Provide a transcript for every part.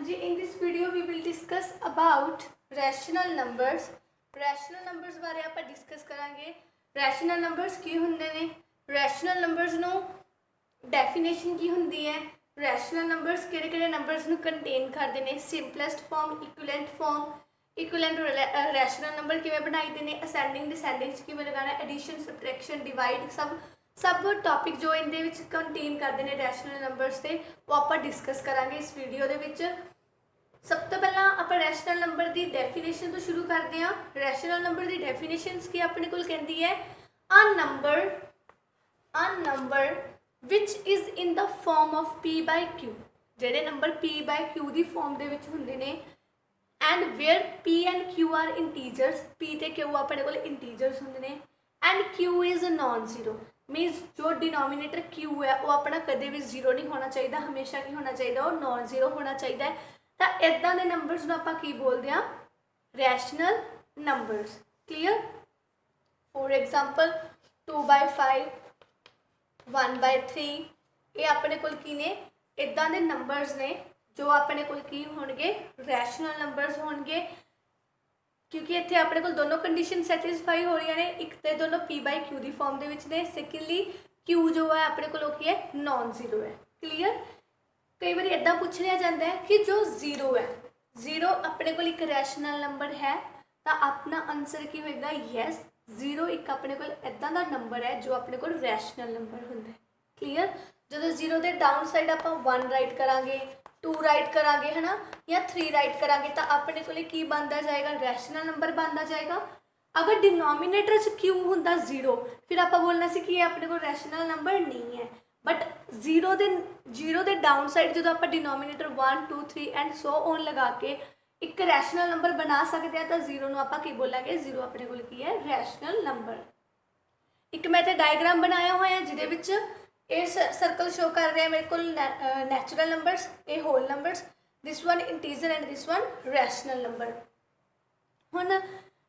Ji in this video we will discuss about rational numbers। rational numbers बारे ਆਪਾਂ discuss करांगे। rational numbers ਕੀ ਹੁੰਦੇ ਨੇ, rational numbers ਨੂੰ definition ਕੀ ਹੁੰਦੀ ਹੈ, rational numbers ਕਿਹੜੇ numbers ਨੂੰ contain ਕਰਦੇ ਨੇ, simplest form, equivalent form, equivalent rational number ਕਿਵੇਂ ਬਣਾਈਦੇ ਨੇ, ascending descending ਕਿਵੇਂ ਲਗਾਣਾ, addition subtraction divide सब टॉपिक जो इनके विच कंटेन करते हैं रैशनल नंबर्स से वो आप डिस्कस करांगे इस वीडियो दे विच। सब तो पहला आप रैशनल नंबर की डेफिनेशन तो शुरू करते हैं। रैशनल नंबर की डेफिनेशन की अपने को कहती है a number which is in the form of P by Q। जेडे नंबर P by Q की फॉर्म के विच हुंदे ने and where P and Q are integers, P ते Q अपने को इंटीजर्स हुंदे ने and Q is non zero. Means जो डिनोमीनेटर Q है वो अपना कदे भी जीरो नहीं होना चाहिए, हमेशा की होना चाहिए, वो नॉन जीरो होना चाहिए। तो इदा के नंबर्स में आप की बोलते हैं rational numbers. Clear. For example 2/5, 1/3 ये अपने को ने इदा के नंबर्स ने जो अपने को होंगे रैशनल नंबर्स होंगे, क्योंकि इतने अपने को दोनों कंडीशन सैटिस्फाई हो रही ने। एक तो दोनों P by Q की फॉर्म के ने, सैकेंडली Q जो है अपने को है नॉन जीरो है। क्लीयर। कई बार इदा पूछ लिया जाता है कि जो जीरो है, जीरो अपने को एक रैशनल नंबर है, तो अपना आंसर की होगा यस, जीरो एक अपने को इदा का नंबर है जो अपने को रैशनल नंबर होंगे। क्लीयर। जो जीरो के डाउन साइड आप 1 राइट करांगे, 2 राइट करांगे है ना, या 3 राइट करांगे, तो अपने को की बनता जाएगा रैशनल नंबर बनता जाएगा। अगर डिनोमीनेटर च Q होंदा जीरो, फिर आप बोलना सी कि अपने को रैशनल नंबर नहीं है। बट जीरो के डाउन साइड जो आप डिनोमीनेटर 1 2 3 एंड सो ऑन लगा के एक रैशनल नंबर बना सकते हैं, तो जीरो आप बोलांगे जीरो अपने को की है रैशनल नंबर। एक मैं इतने डायग्राम बनाया हुआ है जिदे ये सर्कल शो कर रहे हैं मेरे को नैचुरल नंबर्स, ये whole numbers, this one integer and this one rational number. हुण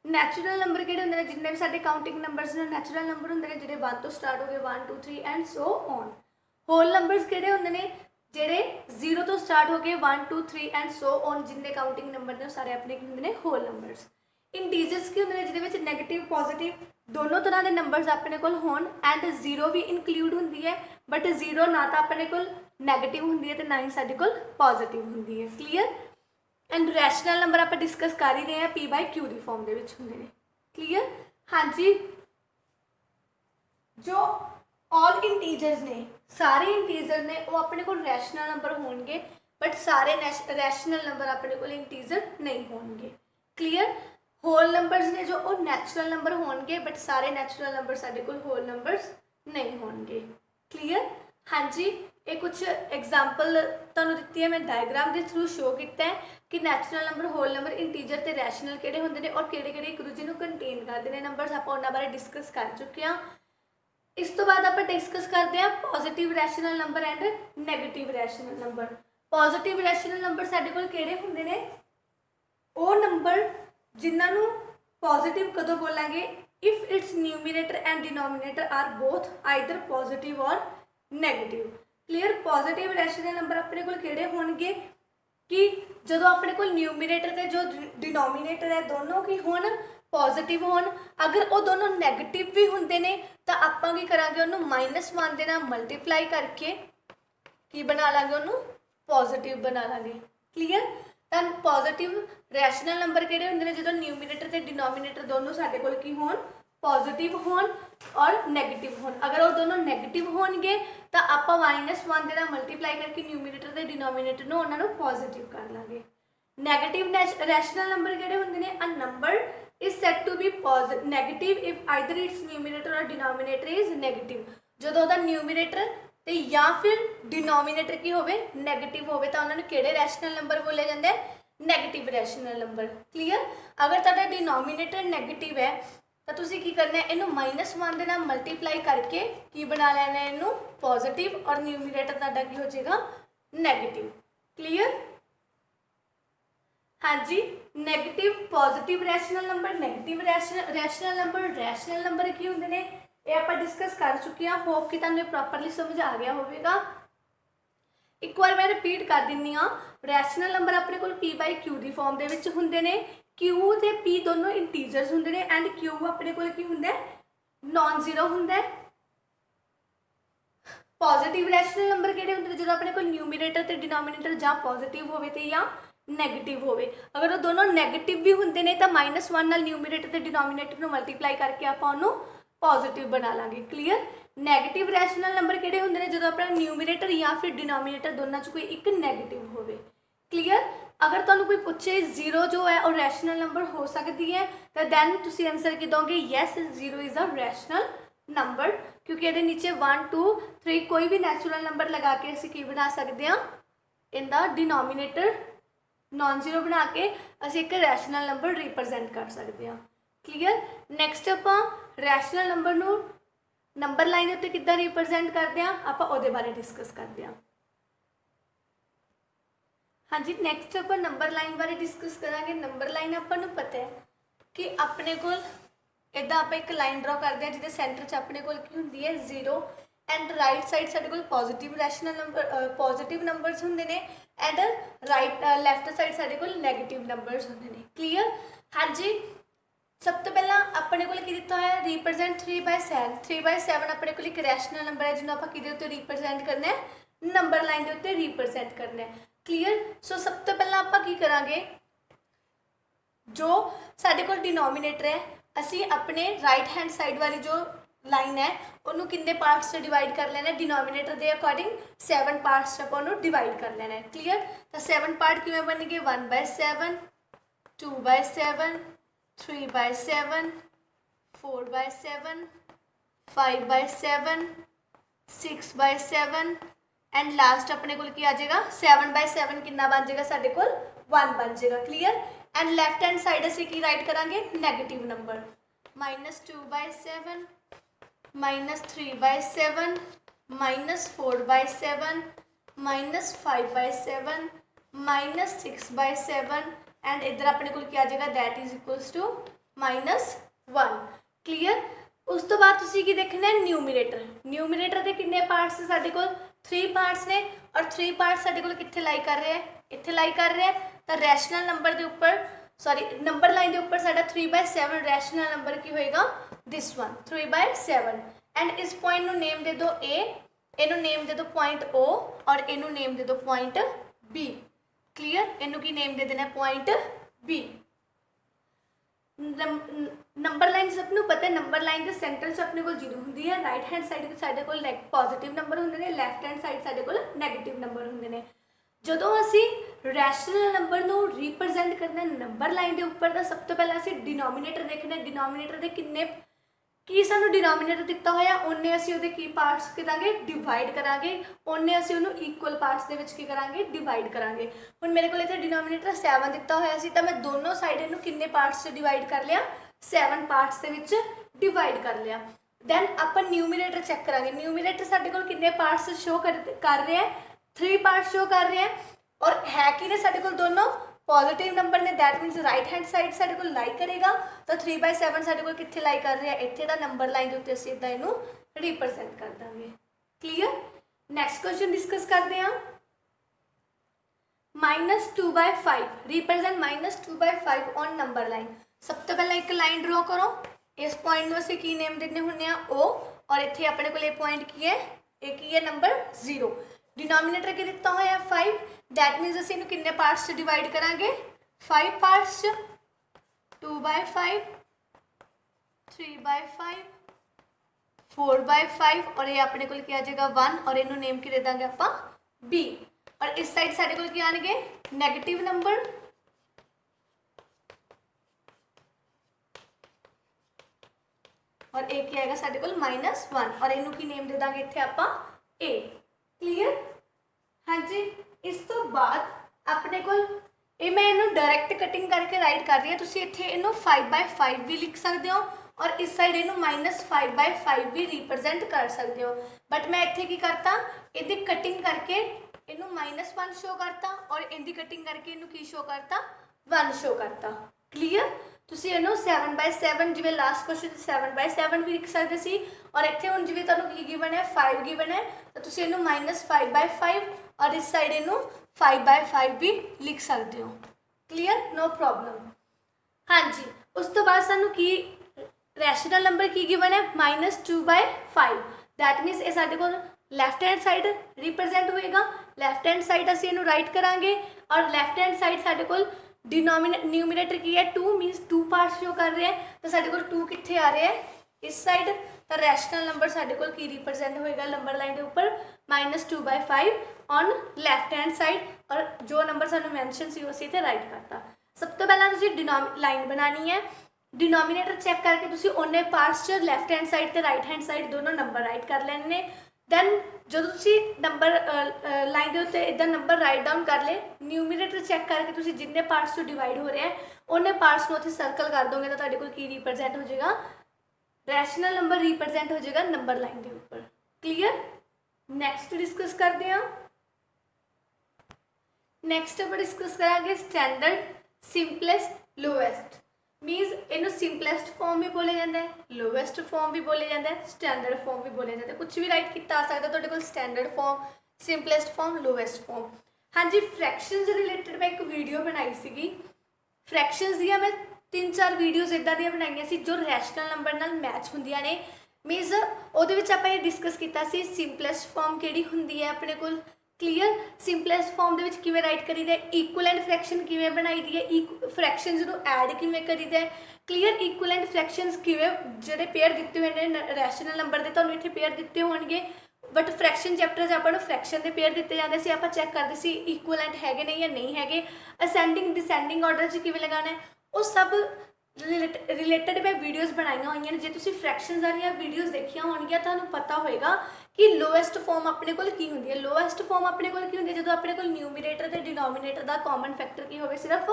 नैचुरल नंबर किहड़े हुंदे ने, जिन्ने भी साडे काउंटिंग नंबर्स ने नैचुरल नंबर हुंदे ने जिहड़े 1 तो स्टार्ट हो गए 1 2 3 and so on. Whole numbers किहड़े हुंदे ने, जिहड़े 0 तो स्टार्ट हो गए 1 2 3 एंड सो ऑन, जिन्ने काउंटिंग नंबर ने सारे अपने की हुंदे ने होल नंबर्स। इंटीजर्स की होंगे जिहदे विच नैगेटिव पॉजिटिव दोनों तरह के नंबर्स अपने को होण एंड जीरो भी इनकलूड होंदी है, बट जीरो ना तो अपने को नैगेटिव होंदी है तो ना ही साडे कोल पॉजिटिव होंदी है। क्लीयर। एंड रैशनल नंबर आप डिस्कस कर ही रहे हैं P by Q की फॉर्म के होंगे ने। क्लीयर। हाँ जी। जो ऑल इंटीजर्स ने, सारे इंटीजर ने वो अपने को रैशनल नंबर होंगे, बट सारे रैशनल नंबर अपने को इंटीजर नहीं होंगे। क्लीयर। होल नंबर्स ने जो वो नैचुरल नंबर होंगे, बट सारे नैचुरल नंबर साडे कोल होल नंबर्स नहीं होंगे। क्लीयर। हाँ जी। ये कुछ एग्जाम्पल तुहानूं दित्ती है, मैं डायग्राम के थ्रू शो किया है कि natural number, whole number, integer ते रैशनल किहड़े हुंदे ने और किहड़े-किहड़े एक दूजे नूं कंटेन करते हैं नंबर्स, आपां उन्हां बारे डिस्कस कर चुके हैं। इस तो बाद आप डिस्कस करते हैं positive rational number and negative rational number. Positive rational number साडे कोल किहड़े हुंदे ने, वो नंबर जिन्होंने पॉजिटिव कदों बोलेंगे if it's numerator and denominator are both either positive और negative. Clear. Positive rational number अपने को किहड़े होणगे कि जो अपने को न्यूमिनेटर ते जो डिनोमिनेटर है दोनों की होण पॉजिटिव होण। अगर वो दोनों नैगेटिव भी होंदे ने तो आपां की करांगे उन्होंने -1 दे नाल मल्टीप्लाई करके की बना लांगे, उन्होंने पॉजिटिव बना लांगे। क्लीयर। तो पॉजिटिव रैशनल नंबर किहड़े हुंदे ने जो न्यूमिनेटर ते डिनोमिनेटर दोनों साडे कोल की होण पॉजिटिव होण और नैगेटिव होण। अगर वो दोनों नैगेटिव होणगे तो आपां -1 दे नाल मल्टीप्लाई करके न्यूमिनेटर ते डिनोमिनेटर नूं उन्हां नूं पॉजिटिव कर लांगे। नैगेटिव रैशनल नंबर किहड़े हुंदे ने, a number is set to be negative if either it's numerator और डिनोमिनेटर इज नैगेटिव। जो उहदा न्यूमिनेटर ते या फिर डिनोमिनेटर की होवे नैगेटिव होवे तो उन्होंने किहड़े रैशनल नंबर बोले जाते हैं, नैगेटिव रैशनल नंबर। क्लीयर। अगर तुहाडा डिनोमिनेटर नैगेटिव है तो तुसीं की करना है, इनू -1 दे नाल मल्टीप्लाई करके की बना लेना है, इनू पॉजिटिव, और न्यूमिनेटर तुहाडा की हो जाएगा नैगेटिव। क्लीयर। हाँ जी। Negative positive rational number, negative rational number, rational number की होंगे ने ये आप डिस्कस कर चुके हैं। होप कि तुहानूं प्रॉपरली समझ आ गया होगा। एक बार मैं रिपीट कर दिंदी हाँ, रैशनल नंबर अपने कोल पी बाई क्यू की फॉर्म के विच हुंदे ने, क्यू ते पी दोनों इंटीजर्स हुंदे ने एंड क्यू अपने कोल की हुंदा है नॉन जीरो हुंदा है। पॉजिटिव रैशनल नंबर किहड़े हुंदे ने जो अपने कोल न्यूमीरेटर ते डिनोमीनेटर जां पॉजिटिव होवे ते जां नैगेटिव होवे। अगर वो दोनों नैगेटिव भी होंगे ने तो -1 नाल न्यूमीरेटर ते डिनोमीनेटर को मल्टीप्लाई करके आपां उहनूं पॉजिटिव बना लांगे। क्लीयर। नैगेटिव रैशनल नंबर किहड़े होंगे ने जो अपना न्यूमीरेटर या फिर डिनोमीनेटर दोनों च कोई एक नैगेटिव होवे। क्लीयर। अगर तुहानूं कोई पूछे जीरो जो है और रैशनल नंबर हो सकती है तो दैन तुसीं आंसर की दोगे yes zero is a rational number, क्योंकि ये नीचे 1 2 3 कोई भी नैचुरल नंबर लगा के असीं की बना सकते हैं, इनका डिनोमीनेटर नॉन जीरो बना के असीं एक रैशनल नंबर रिप्रजेंट कर सकते हैं। क्लीयर। नैक्सट आपां रैशनल नंबर नूं नंबर लाइन के उत्ते किद्दां रिप्रजेंट करते हैं आपां उहदे बारे डिस्कस करते हैं। हाँ जी, नैक्सट आपां नंबर लाइन बारे डिस्कस करांगे। नंबर लाइन आपां नूं पता है कि अपने कोल इदां आपां एक लाइन ड्रॉ करते हैं जिहदे सेंटर च अपने कोल की हुंदी है जीरो एंड राइट साइड साडे कोल positive rational number positive numbers हुंदे ने एंड राइट लैफ्ट साइड साडे कोल नैगेटिव नंबर्स हुंदे ने। क्लीयर। हाँ जी, सब तो पहला अपने को दिता है रिप्रजेंट 3/7। 3/7 अपने को एक रैशनल नंबर है जिन्होंने आप कि रिप्रजेंट करना है नंबर लाइन के उत्ते रिप्रजेंट करना है। क्लीयर। सो सब तो पहला आप की करांगे जो साडे कोल डिनोमीनेटर है असी अपने राइट हैंड साइड वाली जो लाइन है उन्होंने कितने पार्ट्स से डिवाइड कर लेना है डिनोमीनेटर के अकॉर्डिंग 7 पार्ट्स से अपन डिवाइड कर लेना है। क्लीयर। तो 7 पार्ट किमें बन गए 1/7 2/7 3/7 4/7 5/7 6/7 एंड लास्ट अपने को आ जाएगा 7/7 कितना बन जाएगा साढ़े को 1 बन जाएगा। Clear. And left hand side असी की राइट करांगे नैगेटिव नंबर -2/7 -3/7 -4/7 -5/7 -6/7 एंड इधर अपने को आ जाएगा that is equals to -1। Clear. उस तो बाद तुसीं की देखना है न्यूमीरेटर। न्यूमीरेटर के कितने पार्ट्स साढ़े को 3 पार्ट्स ने और 3 पार्ट्स साढ़े को कित्थे लाई कर रहे हैं इत्थे लाई कर रहे हैं तो रैशनल नंबर के ऊपर सॉरी नंबर लाइन के ऊपर साढ़ा 3/7 रैशनल नंबर की होएगा दिस वन 3/7 एंड इस पॉइंट नू नेम दे दो ए, इनू नेम दे दो पॉइंट ओ और इनू नेम दे दो पॉइंट बी। क्लीयर। इनू की नेम दे देना पॉइंट बी। नंबर लाइन सबनों पता है नंबर लाइन के सेंटर से अपने को जीरो होंगी है राइट हैंड साइड साढ़े को पॉजिटिव नंबर होंगे ने लैफ्ट हैंड साइड साढ़े को नैगेटिव नंबर होंगे ने। जो असी रैशनल नंबर को रिप्रजेंट करना नंबर लाइन के उपर तो सब तो पहले असी डिनोमीनेटर देखना डिनोमीनेटर के किन्ने की सानू डिनोमीनेटर दिता होया उन्ने असी उहदे की पार्ट्स करांगे डिवाइड करांगे उन्ने असी उहनूं इक्वल पार्ट्स दे विच की करांगे डिवाइड करांगे। हुण मेरे कोल इत्थे डिनोमीनेटर 7 दिता होया सी तां मैं दोनों साइड इहनूं किन्ने पार्ट्स च डिवाइड कर लिया 7 पार्ट्स दे विच डिवाइड कर लिया। दैन आपां न्यूमीनेटर चैक करांगे न्यूमीनेटर साडे कोल किन्ने पार्ट्स शो कर रहे हैं 3 पार्ट्स शो कर रहे हैं और है कि ने साडे कोल दोनों पॉजिटिव नंबर ने दैट मीनस राइट हैंड साइड साडे कोल लाई करेगा तो 3/7 साडे कोल कित्थे लाई कर रहे हैं इत्थे दा नंबर लाइन के उत्ते असीं इदां इहनूं रिप्रजेंट कर देंगे। क्लीयर। नैक्सट क्वेश्चन डिस्कस करते हैं -2/5 रिप्रजेंट -2/5 ऑन नंबर लाइन। सब तो पहले एक लाइन ड्रॉ करो इस पॉइंट में असीं की नेम देने हुंदे आ ओ और इत्थे अपने कोल पॉइंट की है एक ही है नंबर 0 डिनोमीनेटर के दिता होया 5 दैट मीनस असीं इहनूं कितने पार्ट्स च डिवाइड करांगे 5 पार्ट्स 2/5 3/5 4/5 और ये अपने को क्या आ जाएगा 1 और इनू नेम की दे देंगे आप बी और इस साइड साढ़े को क्या आएंगे नैगेटिव नंबर और एक आएगा साढ़े को -1 और इनू की नेम दे देंगे इत्थे आप ए। क्लीयर। हाँ जी। इस तो बाद अपने को मैं इनू डायरैक्ट कटिंग करके राइट कर रही हूँ तुसीं इत्थे इनू 5/5 भी लिख सकते हो और इस साइड इनू -5/5 भी रिप्रजेंट कर सकते हो बट मैं इत्थे की करता इहदी कटिंग करके इनू -1 शो करता और इनकी कटिंग करके इनू की शो करता 1 शो करता। क्लीयर। तुसीं इनू 7/7 जिवें लास्ट क्वेश्चन 7/7 भी लिख सकते सी और इत्थे हुण जिवें तुहानूं की गिवन है 5 गिवन है तो तुसीं इनू -5/5 और इस साइड इनू 5/5 भी लिख सकते हो। Clear, no problem. हाँ जी, उस तो बाद सानू की रैशनल नंबर की गिवन है -2/5। दैट मीनस ये साडे कोल लैफ्ट हैंड साइड रिप्रजेंट होएगा। लैफ्ट हैंड साइड असीं इनू राइट करांगे और लैफ्ट हैंड साइड साडे कोल न्यूमिनेटर की है 2 मीनस 2 पार्ट्स शो कर रहे हैं, तो साडे कोल 2 कित्थे आ रहे हैं इस साइड। तो रैशनल नंबर साडे कोल की रिप्रजेंट होएगा नंबर लाइन के ऊपर -2/5 ऑन लैफ्ट हैंड साइड, और जो नंबर सानू मैंशन सी उसी इत्थे राइट करता। सब तो पहला तुसीं लाइन बनानी है, डिनोमीनेटर चैक करके तुसीं उन्ने पार्ट्स च लैफ्ट हैंड साइड ते राइट हैंड साइड दोनों नंबर राइट कर लेने। दैन जो तुसीं नंबर लाइन के उत्ते इदा नंबर राइट डाउन कर ले, न्यूमिनेटर चैक करके तुसीं जिन्ने पार्ट्स चों डिवाइड हो रहे हैं उन्ने पार्ट्स को उत्थे सर्कल कर दोगे तो तुहाडे कोल की रिप्रजेंट हो जाएगा, रैशनल नंबर रिप्रजेंट हो जाएगा नंबर लाइन के ऊपर। क्लीयर, नैक्सट डिस्कस करते हैं। नैक्सट आप डिस्कस करांगे स्टैंडर्ड, सिंपलेस्ट, लोएस्ट। मीनस इनू सिंपलेस्ट फॉर्म भी बोले जाता है, लोवेस्ट फॉर्म भी बोले जाता है, स्टैंडर्ड फॉर्म भी बोले जाता है। कुछ भी राइट किया आ सकता है तो standard form, simplest form, lowest form. हाँ जी, फ्रैक्शंस रिलेटेड मैं एक वीडियो बनाई सी। फ्रैक्शंस दियाँ मैं 3-4 वीडियोज़ इदा दी बनाई सी जो रैशनल नंबर नाल मैच होंदियां ने। मीनस उहदे विच आपां ये डिस्कस किया सी सिंपलेस्ट फॉर्म किहड़ी हुंदी है अपने कोल। क्लीयर, सिंपलेस्ट फॉर्म दे विच किवें राइट करी दा, इक्वलेंट फ्रैक्शन किवें बनाई दी है, फ्रैक्शनस नूं ऐड किवें करी दा। क्लीयर, इक्वलेंट फ्रैक्शनस किवें जिहड़े पेयर दिते हुए ने रैशनल नंबर दे तुहानूं इत्थे पेयर दिते होणगे, बट फ्रैक्शन चैप्टर च आपां नूं फ्रैक्शन दे पेयर दिते जांदे सी, आपां चैक करदे सी इक्वलेंट हैगे ने या नहीं हैगे, असेंडिंग डिसेंडिंग ऑर्डर च किवें लगाना है, वो सब रिलेटेड मैं वीडियोज़ बनाई हुई हैं। जे तुसीं फ्रैक्शनस वाली वीडियोज़ देखिया होणगियां तुहानूं पता होएगा कि लोएस्ट फॉर्म अपने कोल की हुंदी है। लोएस्ट फॉर्म अपने कोल की हुंदी है जदों अपने कोल न्यूमिनेटर ते डिनोमिनेटर दा कॉमन फैक्टर की होवे, सिर्फ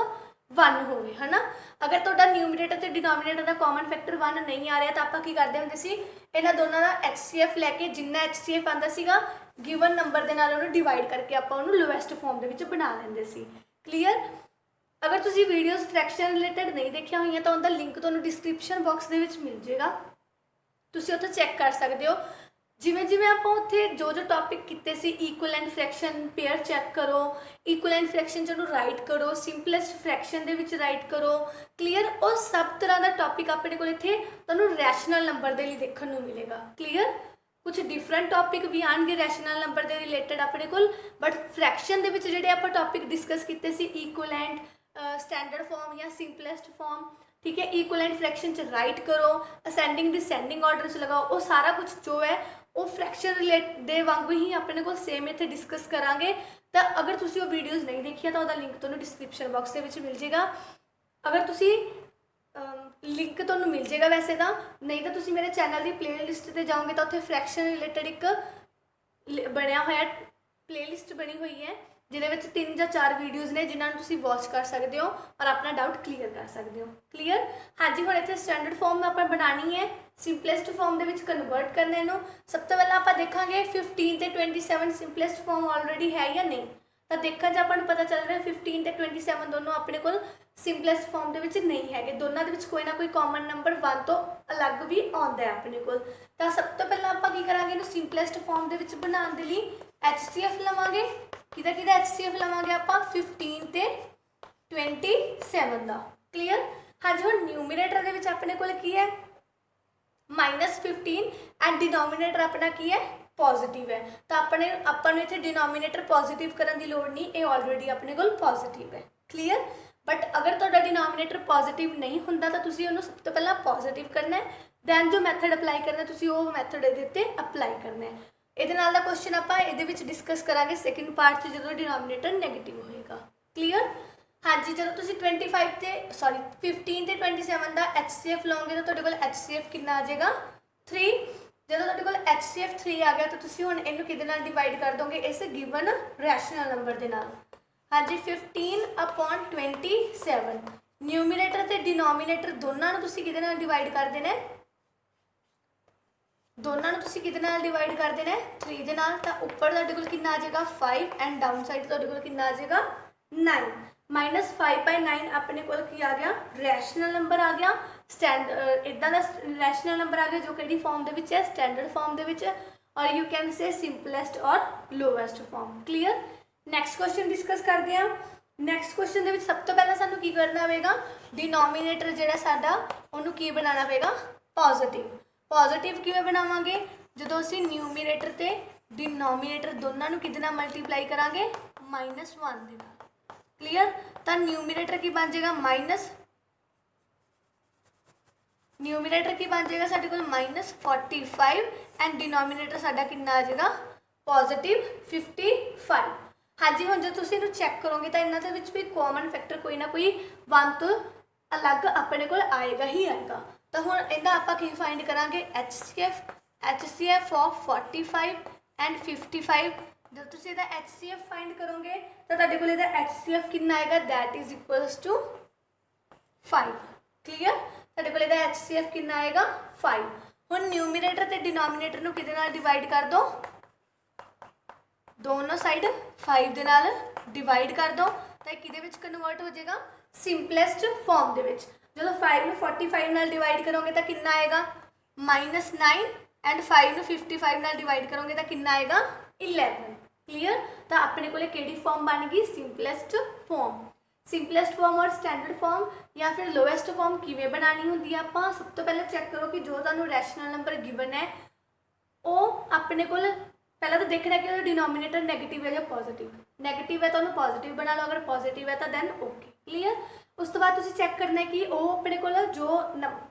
1 होवे, है ना। अगर तुहाडा न्यूमिनेटर ते डिनोमिनेटर दा कॉमन फैक्टर 1 नहीं आ रहा तो आपां की करदे हुंदे सी, इन्हां दोनों दा HCF लैके जिन्ना HCF आंदा सीगा गिवन नंबर दे नाल उहनूं डिवाइड करके आपां उहनूं लोएस्ट फॉर्म दे विच बना लैंदे सी। क्लीयर, अगर तुसीं वीडियोज़ फ्रैक्शन रिलेटेड नहीं देखिया हुई तो उनका लिंक तुहानूं डिस्क्रिप्शन बॉक्स दे विच मिल जाएगा, तुसीं उत्थे चैक कर सकते हो। जिमें जिमें आप उत्थे जो जो टॉपिक किए सी, इक्वलेंट फ्रैक्शन पेयर चैक करो, इक्वलेंट फ्रैक्शन चनू राइट करो, सिंपलेस्ट फ्रैक्शन दे विच राइट करो। क्लीयर, और सब तरह का टॉपिक अपने को इत्थे तुहानूं रैशनल नंबर दे लई देखण नूं मिलेगा। क्लीयर, कुछ डिफरेंट टॉपिक भी आएंगे रैशनल नंबर के रिलेटेड अपने को, बट फ्रैक्शन दे विच जिहड़े आपां टॉपिक डिस्कस किए सी इक्वलेंट, स्टैंडर्ड फॉर्म या सिंपलेस्ट फॉर्म, ठीक है, इक्वलेंट फ्रैक्शन च राइट करो, असेंडिंग डिसेंडिंग ऑर्डर च लगाओ, वो सारा कुछ जो है वो फ्रैक्शन रिलेट दे वांगू ही अपने को सेम इत्थे डिस्कस करांगे। तो अगर तुसीं वो वीडियोज़ नहीं देखिया तो उसका लिंक तुहानूं डिस्क्रिप्शन बॉक्स के विच मिल जाएगा। अगर तुसीं लिंक तुहानूं मिल जाएगा वैसे तो, नहीं तो तुसीं मेरे चैनल की प्लेलिस्ट ते जाओगे तो उत्थे फ्रैक्शन रिलेटेड एक बनया होया प्लेलिस्ट बनी हुई है जिहदे विच 3 या 4 वीडियोज़ ने जिन्हां नूं तुसीं वॉच कर सकते हो और अपना डाउट क्लीयर कर सकते हो। क्लीयर, हाँ जी, हुण इत्थे स्टैंडर्ड फॉर्म आपां बनानी है, सिंपलेस्ट फॉर्म दे विच कन्वर्ट करने नूं। सब तो पहले आपां देखांगे 15 ते 27 सिंपलेस्ट फॉर्म ऑलरेडी है या नहीं। तो देखण च आपां नूं पता चल रहा है 15 ते 27 दोनों अपने कोल सिंपलेस्ट फॉर्म दे विच नहीं है, दोनों दे विच कोई ना कोई कॉमन नंबर 1 तो अलग भी आउंदा है अपने कोल। तो सब तो पहले आपां की करांगे इहनूं सिंपलेस्ट फॉर्म दे विच बनाउण दे लई HCF लवांगे। किहदा HCF लवांगे आपां 15 ते 27 दा। क्लीयर, हाँ जी, हुण न्यूमिनेटर दे विच अपने कोल की है -15 एंड डिनोमिनेटर अपना की है पॉजिटिव है, तो अपने अपन इत्थे डिनोमिनेटर पॉजिटिव करने की लोड़ नहीं, ये ऑलरेडी अपने कोल पॉजिटिव है। क्लीयर, बट अगर तुहाडा डिनोमिनेटर पॉजिटिव नहीं हुंदा तो तुसीं उहनूं सब तो पहला पॉजिटिव करना है, दैन जो मैथड अप्लाई करना तुसीं वो मैथड इहदे उत्ते अप्लाई करना है। इहदे नाल दा क्वेश्चन आपां इहदे विच डिस्कस करांगे सैकेंड पार्ट च जदों डिनोमिनेटर नेगेटिव होएगा। क्लीयर, हाँ जी, जदों तुसीं 15 ते 27 का HCF लओगे तो तुहाडे कोल HCF कितना आ जाएगा 3। जदों तुहाडे कोल HCF 3 आ गया तो तुसीं हुण इहनूं किहदे नाल डिवाइड कर दोगे इस गिवन रैशनल नंबर दे नाल। हाँ जी, 15/27 न्यूमिनेटर ते डिनोमिनेटर दोनों नूं तुसीं किहदे नाल डिवाइड कर देना है, दोनों नूं तुसीं किहदे नाल डिवाइड कर देना है 3 दे नाल। तो उपर तुहाडे कोल कितना आ जाएगा 5 एंड डाउन साइड तुहाडे कोल कितना आ जाएगा 9। -5/9 अपने कोल की आ गया रैशनल नंबर आ गया, स्टैंडर्ड इदा का रैशनल नंबर आ गया जो कि फॉर्म दे विच है स्टैंडर्ड फॉर्म दे विच, और यू कैन से सिंपलेस्ट और lowest form. Clear. Next question discuss करते हैं। नैक्सट क्वेश्चन के सब तो पहले सानू की करना पेगा, डिनोमीनेटर जिहड़ा साडा उहनूं की बनाना पेगा पॉजिटिव। पॉजिटिव किवें बनावांगे, जदों असीं न्यूमीनेटर ते डिनोमीनेटर दोनों नूं किहदे नाल मल्टीप्लाई करांगे, -1 दे नाल। क्लीयर। तो न्यूमीनेटर की बन जाएगा न्यूमीनेटर की बन जाएगा साडे कोल -45 एंड डिनोमीनेटर साडा कितना आ जाएगा +55। हाँ जी, हुण जो तुसीं इहनूं चैक करोगे तो इन्हां दे विच भी कॉमन फैक्टर कोई ना कोई 1 तो अलग अपने कोल आएगा ही आएगा। तो हुण इहदा आपां की फाइंड करांगे, HCF ऑफ 45 एंड 55। जो तुसीं इहदा HCF फाइंड करोगे तो तुहाडे कोल इहदा HCF कितना आएगा, that is equals to 5। Clear. तुहाडे कोल इहदा HCF कितना आएगा 5। हुण न्यूमीनेटर ते डिनोमीनेटर नूं किहदे नाल डिवाइड कर दो, दोनों साइड 5 दे नाल डिवाइड कर दो तो किहदे विच कन्वर्ट हो जाएगा, सिंपलेस्ट फॉर्म दे विच। जो 5 नूं 45 नाल डिवाइड करोगे तो कितना आएगा -9 एंड 5 नूं 55 नाल डिवाइड करोगे तो कितना आएगा 11। क्लीयर। तो अपने कोले किहड़ी फॉर्म बन गई, सिंपलेस्ट फॉर्म। सिंपलेस्ट फॉर्म और स्टैंडर्ड फॉर्म या फिर लोएस्ट फॉर्म किवें बनानी होंदी है, आपां सब तो पहले चैक करो कि जो तुहानूं रैशनल नंबर गिवन है वो अपने कोल पहले तो देखना है कि डिनोमीनेटर नेगेटिव है या पॉजिटिव। नेगेटिव है तो उन्होंने पॉजिटिव बना लो, अगर पॉजिटिव है तो दैन ओके। क्लीयर। उस तो बाद तुसीं चेक करना है कि वो अपने को जो